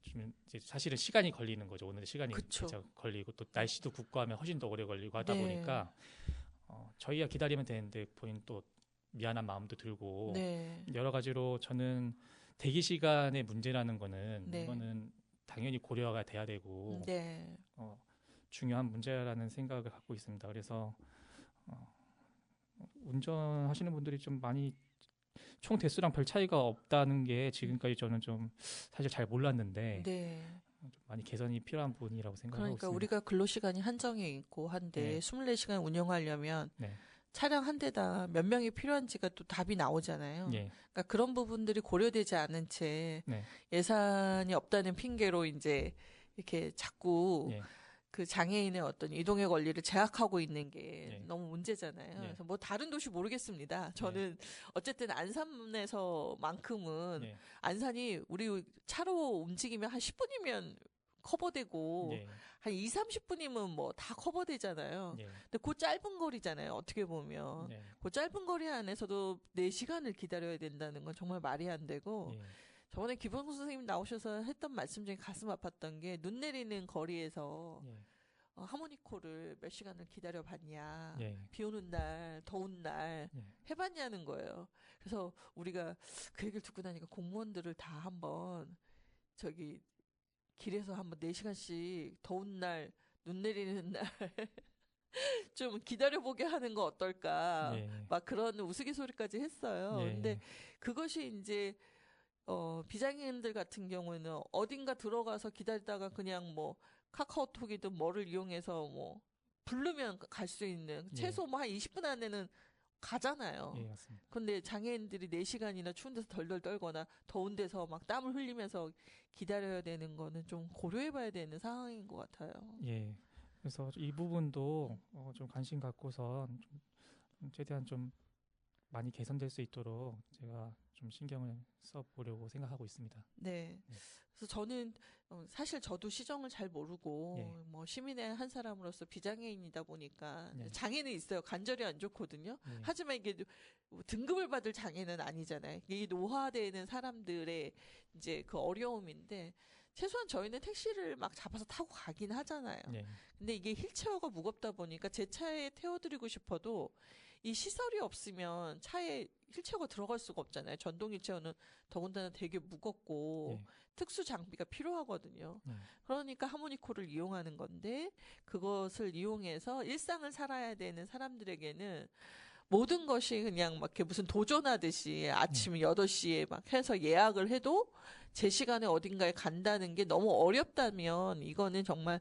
좀 이제 사실은 시간이 걸리는 거죠. 오는데 시간이 그쵸. 진짜 걸리고 또 날씨도 굽고하면 훨씬 더 오래 걸리고 하다 네. 보니까 저희가 기다리면 되는데 본인 또 미안한 마음도 들고 네, 여러 가지로 저는 대기 시간의 문제라는 거는 네. 이거는 당연히 고려가 돼야 되고 네, 중요한 문제라는 생각을 갖고 있습니다. 그래서 운전하시는 분들이 좀 많이 총 대수랑 별 차이가 없다는 게 지금까지 저는 좀 사실 잘 몰랐는데 네. 좀 많이 개선이 필요한 부분이라고 생각하고 그러니까 있습니다. 우리가 근로시간이 한정해 있고 한데 네. 24시간 운영하려면 네. 차량 한 대당 몇 명이 필요한지가 또 답이 나오잖아요. 예. 그러니까 그런 부분들이 고려되지 않은 채 네. 예산이 없다는 핑계로 이제 이렇게 자꾸 예. 그 장애인의 어떤 이동의 권리를 제약하고 있는 게 예. 너무 문제잖아요. 예. 그래서 뭐 다른 도시 모르겠습니다. 저는 어쨌든 안산에서만큼은 예. 안산이 우리 차로 움직이면 한 10분이면 커버되고 예. 한 2, 30분이면 뭐 다 커버되잖아요. 예. 근데 그 짧은 거리잖아요. 어떻게 보면. 예. 그 짧은 거리 안에서도 4시간을 기다려야 된다는 건 정말 말이 안 되고 예. 저번에 김광수 선생님 나오셔서 했던 말씀 중에 가슴 아팠던 게 눈 내리는 거리에서 예. 하모니콜을 몇 시간을 기다려 봤냐. 예. 비 오는 날, 더운 날 예. 해봤냐는 거예요. 그래서 우리가 그 얘기를 듣고 나니까 공무원들을 다 한번 저기 길에서 한번 4시간씩 더운 날, 눈 내리는 날 좀 기다려보게 하는 거 어떨까. 예. 막 그런 우스갯소리까지 했어요. 예. 근데 그것이 이제 비장애인들 같은 경우는 어딘가 들어가서 기다리다가 그냥 뭐 카카오톡이든 뭐를 이용해서 뭐 부르면 갈 수 있는 예. 최소 뭐 한 20분 안에는 가잖아요. 예, 맞습니다. 근데 장애인들이 4시간이나 추운 데서 덜덜 떨거나 더운 데서 막 땀을 흘리면서 기다려야 되는 거는 좀 고려해봐야 되는 상황인 것 같아요. 예. 그래서 이 부분도 좀 관심 갖고서 좀 최대한 좀 많이 개선될 수 있도록 제가 좀 신경을 써보려고 생각하고 있습니다. 네. 네. 그래서 저는 사실 저도 시정을 잘 모르고 예. 뭐 시민의 한 사람으로서 비장애인이다 보니까 네. 장애는 있어요. 관절이 안 좋거든요. 예. 하지만 이게 등급을 받을 장애는 아니잖아요. 이게 노화되는 사람들의 이제 그 어려움인데 최소한 저희는 택시를 막 잡아서 타고 가긴 하잖아요. 예. 근데 이게 휠체어가 무겁다 보니까 제 차에 태워드리고 싶어도 이 시설이 없으면 차에 휠체어가 들어갈 수가 없잖아요. 전동 휠체어는 더군다나 되게 무겁고 예. 특수 장비가 필요하거든요. 예. 그러니까 하모니코를 이용하는 건데 그것을 이용해서 일상을 살아야 되는 사람들에게는 모든 것이 그냥 막 이렇게 무슨 도전하듯이 아침 8시에 막 해서 예약을 해도 제 시간에 어딘가에 간다는 게 너무 어렵다면 이거는 정말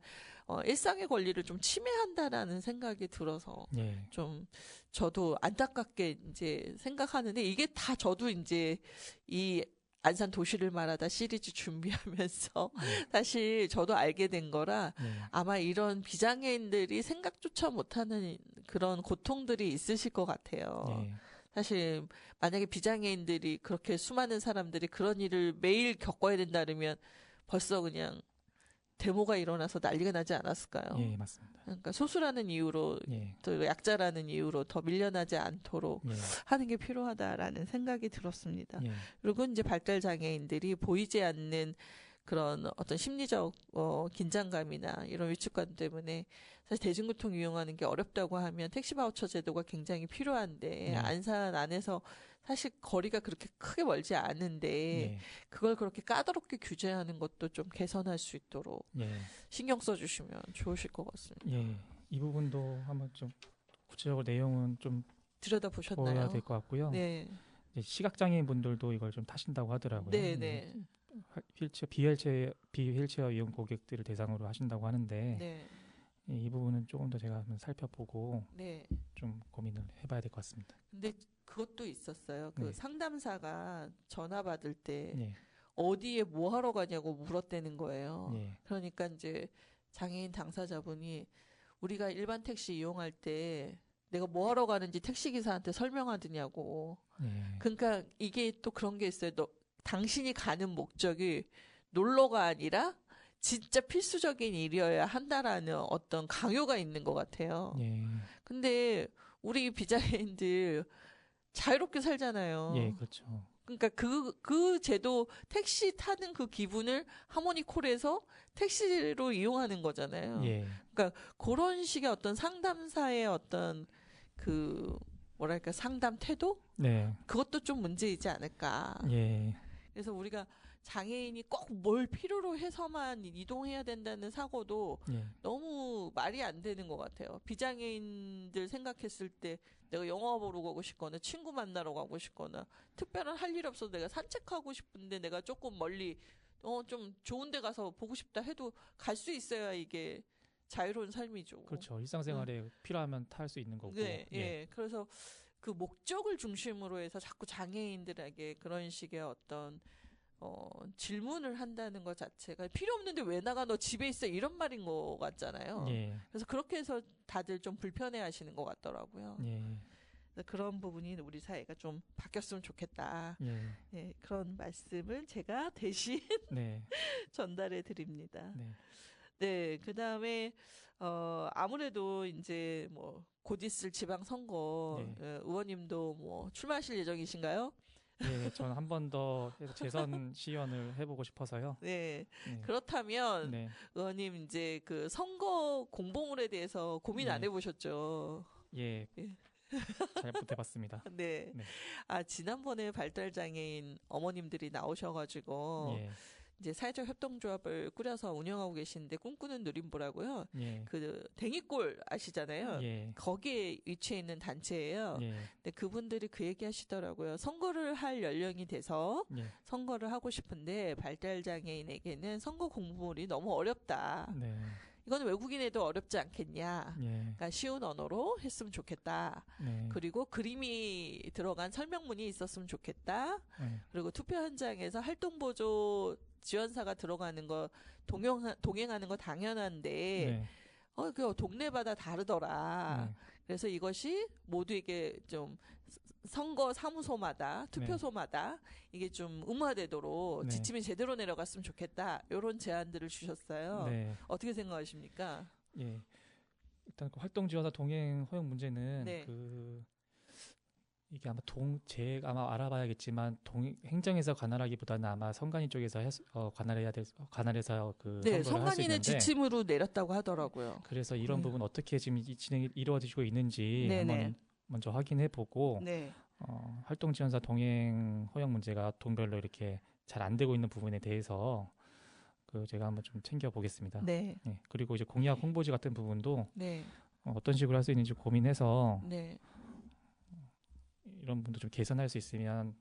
일상의 권리를 좀 침해한다라는 생각이 들어서 예. 좀 저도 안타깝게 이제 생각하는데 이게 다 저도 이제 이 안산 도시를 말하다 시리즈 준비하면서 사실 저도 알게 된 거라 예. 아마 이런 비장애인들이 생각조차 못하는 그런 고통들이 있으실 것 같아요. 예. 사실 만약에 비장애인들이 그렇게 수많은 사람들이 그런 일을 매일 겪어야 된다면 벌써 그냥 데모가 일어나서 난리가 나지 않았을까요? 예, 맞습니다. 그러니까 소수라는 이유로 예. 또 약자라는 이유로 더 밀려나지 않도록 예. 하는 게 필요하다라는 생각이 들었습니다. 예. 그리고 이제 발달 장애인들이 보이지 않는 그런 어떤 심리적 긴장감이나 이런 위축감 때문에 사실 대중교통 이용하는 게 어렵다고 하면 택시 바우처 제도가 굉장히 필요한데 안산 안에서 사실 거리가 그렇게 크게 멀지 않은데 예. 그걸 그렇게 까다롭게 규제하는 것도 좀 개선할 수 있도록 예. 신경 써주시면 좋으실 것 같습니다. 예. 이 부분도 한번 좀 구체적으로 내용은 좀 들여다보셨나요? 보아야 될 것 같고요. 네, 이제 시각장애인 분들도 이걸 좀 타신다고 하더라고요. 네, 네, 비휠체어 이용 고객들을 대상으로 하신다고 하는데 네, 이 부분은 조금 더 제가 한번 살펴보고 네. 좀 고민을 해봐야 될 것 같습니다. 근데 그것도 있었어요. 그 네. 상담사가 전화 받을 때 예. 어디에 뭐 하러 가냐고 물었다는 거예요. 예. 그러니까 이제 장애인 당사자분이 우리가 일반 택시 이용할 때 내가 뭐 하러 가는지 택시기사한테 설명하더냐고. 예. 그러니까 이게 또 그런 게 있어요. 당신이 가는 목적이 놀러가 아니라 진짜 필수적인 일이어야 한다라는 어떤 강요가 있는 것 같아요. 예. 근데 우리 비장애인들 자유롭게 살잖아요. 예, 그렇죠. 그러니까 그 제도 택시 타는 그 기분을 하모니콜에서 택시로 이용하는 거잖아요. 예. 그런 식의 어떤 상담사의 어떤 그 뭐랄까 상담 태도? 네. 그것도 좀 문제이지 않을까. 예. 그래서 우리가 장애인이 꼭 뭘 필요로 해서만 이동해야 된다는 사고도 예. 너무 말이 안 되는 것 같아요. 비장애인들 생각했을 때 내가 영화 보러 가고 싶거나 친구 만나러 가고 싶거나 특별한 할 일 없어서 내가 산책하고 싶은데 내가 조금 멀리 좀 좋은 데 가서 보고 싶다 해도 갈 수 있어야 이게 자유로운 삶이죠. 그렇죠. 일상생활에 필요하면 탈 수 있는 거고. 네, 예. 그래서 그 목적을 중심으로 해서 자꾸 장애인들에게 그런 식의 어떤 질문을 한다는 것 자체가 필요 없는데 왜 나가 너 집에 있어 이런 말인 것 같잖아요. 예. 그래서 그렇게 해서 다들 좀 불편해 하시는 것 같더라고요. 예. 그래서 그런 부분이 우리 사회가 좀 바뀌었으면 좋겠다. 예. 네, 그런 말씀을 제가 대신 네. 전달해 드립니다. 네. 네, 그 다음에 아무래도 이제 뭐 곧 있을 지방 선거 네. 의원님도 뭐 출마하실 예정이신가요? 예, 저는 한 번 더 해서 재선 시연을 해보고 싶어서요. 네, 네. 그렇다면 네. 의원님 이제 그 선거 공보물에 대해서 고민 안 네. 해보셨죠? 예. 예. 잘 못해봤습니다. 네. 네. 지난번에 발달장애인 어머님들이 나오셔가지고 예. 이제 사회적 협동조합을 꾸려서 운영하고 계시는데 꿈꾸는 누림부라고요. 예. 그 댕이골 아시잖아요. 예. 거기에 위치해 있는 단체예요. 예. 근데 그분들이 그 얘기 하시더라고요. 선거를 할 연령이 돼서 예. 선거를 하고 싶은데 발달장애인에게는 선거 공부물이 너무 어렵다. 네. 이거는 외국인에도 어렵지 않겠냐. 예. 그러니까 쉬운 언어로 했으면 좋겠다. 네. 그리고 그림이 들어간 설명문이 있었으면 좋겠다. 네. 그리고 투표 현장에서 활동보조 지원사가 들어가는 거 동행하는 거 당연한데 네. 그 동네마다 다르더라. 네. 그래서 이것이 모두에게 좀 선거 사무소마다 투표소마다 이게 좀 의무화되도록 네. 지침이 제대로 내려갔으면 좋겠다. 이런 제안들을 주셨어요. 네. 어떻게 생각하십니까? 예. 일단 그 활동 지원사 동행 허용 문제는 네. 이게 아마 제가 아마 알아봐야겠지만 행정에서 관할하기보다는 아마 선관위 쪽에서 관할해서 그 네, 선거를 할 수 선관위는 있는데 지침으로 내렸다고 하더라고요. 그래서 이런 네. 부분 어떻게 지금 진행이 이루어지고 있는지 네네. 한번 먼저 확인해 보고 네, 활동 지원사 동행 허용 문제가 동별로 이렇게 잘 안 되고 있는 부분에 대해서 제가 한번 좀 챙겨 보겠습니다. 네, 예, 그리고 이제 공약 홍보지 같은 부분도 네, 어떤 식으로 할 수 있는지 고민해서 네, 이런 부분도 좀 개선할 수 있으면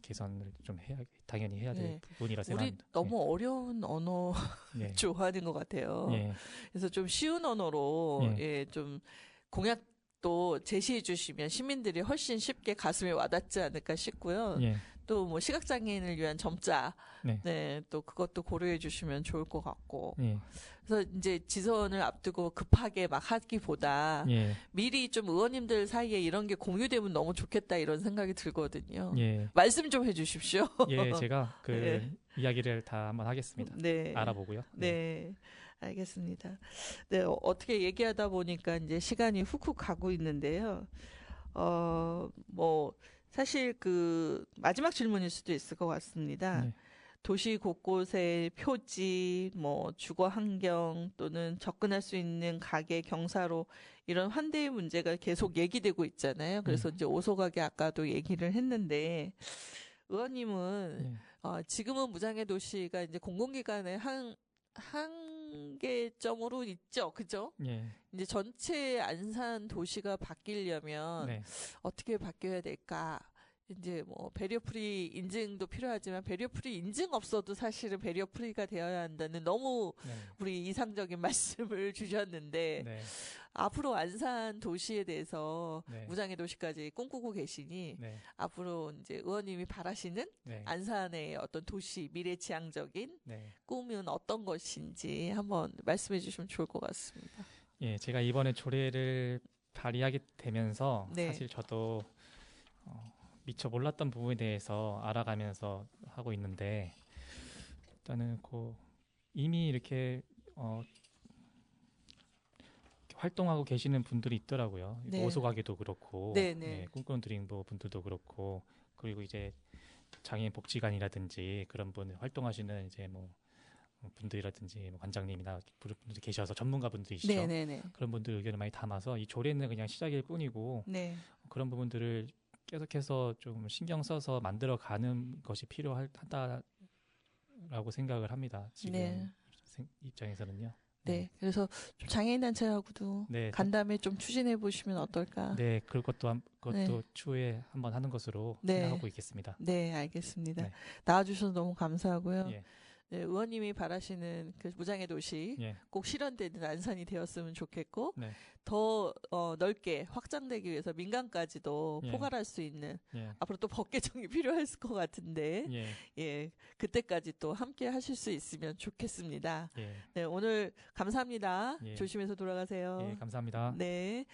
개선을 좀 당연히 해야 될 네. 부분이라 우리 생각합니다. 너무 어려운 언어 예. 좋아하는 것 같아요. 예. 그래서 좀 쉬운 언어로 예. 좀 공약도 제시해 주시면 시민들이 훨씬 쉽게 가슴에 와닿지 않을까 싶고요. 예. 또 뭐 시각장애인을 위한 점자, 네. 또 그것도 고려해 주시면 좋을 것 같고. 예. 그래서 이제 지선을 앞두고 급하게 막 하기보다 예. 미리 좀 의원님들 사이에 이런 게 공유되면 너무 좋겠다 이런 생각이 들거든요. 예. 말씀 좀 해주십시오. 예, 제가 네. 이야기를 다 한번 하겠습니다. 네. 알아보고요. 네. 알겠습니다. 네, 어떻게 얘기하다 보니까 이제 시간이 훅훅 가고 있는데요. 사실 마지막 질문일 수도 있을 것 같습니다. 네. 도시 곳곳의 표지, 주거 환경 또는 접근할 수 있는 가게, 경사로 이런 환대의 문제가 계속 얘기되고 있잖아요. 그래서 이제 오소가게 아까도 얘기를 했는데 의원님은 예. 지금은 무장애 도시가 이제 공공기관의 한계점으로 있죠, 그죠? 예. 이제 전체 안산 도시가 바뀌려면 네. 어떻게 바뀌어야 될까? 이제 배리어프리 인증도 필요하지만 배리어프리 인증 없어도 사실은 배리어프리가 되어야 한다는 너무 네. 우리 이상적인 말씀을 주셨는데 네. 앞으로 안산 도시에 대해서 네. 무장애 도시까지 꿈꾸고 계시니 네. 앞으로 이제 의원님이 바라시는 네. 안산의 어떤 도시 미래지향적인 네. 꿈은 어떤 것인지 한번 말씀해 주시면 좋을 것 같습니다. 예, 제가 이번에 조례를 발의하게 되면서 네. 사실 저도 미처 몰랐던 부분에 대해서 알아가면서 하고 있는데 일단은 이미 이렇게 활동하고 계시는 분들이 있더라고요. 네. 오소가게도 그렇고, 네, 네. 꿈꾸는 드림보 분들도 그렇고, 그리고 이제 장애인 복지관이라든지 그런 분 활동하시는 이제 분들이라든지 관장님이나 분들이 계셔서 전문가 분들이시죠. 네, 네, 네. 그런 분들 의견을 많이 담아서 이 조례는 그냥 시작일 뿐이고 네. 그런 부분들을 계속해서 좀 신경 써서 만들어가는 것이 필요하다라고 생각을 합니다. 지금 네. 입장에서는요. 네. 그래서 좀 장애인 단체하고도 네. 간담회 좀 추진해 보시면 어떨까? 네, 그것도 네. 추후에 한번 하는 것으로 네. 생각하고 있겠습니다. 네, 알겠습니다. 네. 나와주셔서 너무 감사하고요. 예. 네, 의원님이 바라시는 무장애 도시 예. 꼭 실현되는 안산이 되었으면 좋겠고 네. 더 넓게 확장되기 위해서 민간까지도 예. 포괄할 수 있는 예. 앞으로 또 법 개정이 필요할 것 같은데 예. 그때까지 또 함께 하실 수 있으면 좋겠습니다. 예. 네, 오늘 감사합니다. 예. 조심해서 돌아가세요. 예, 감사합니다. 네.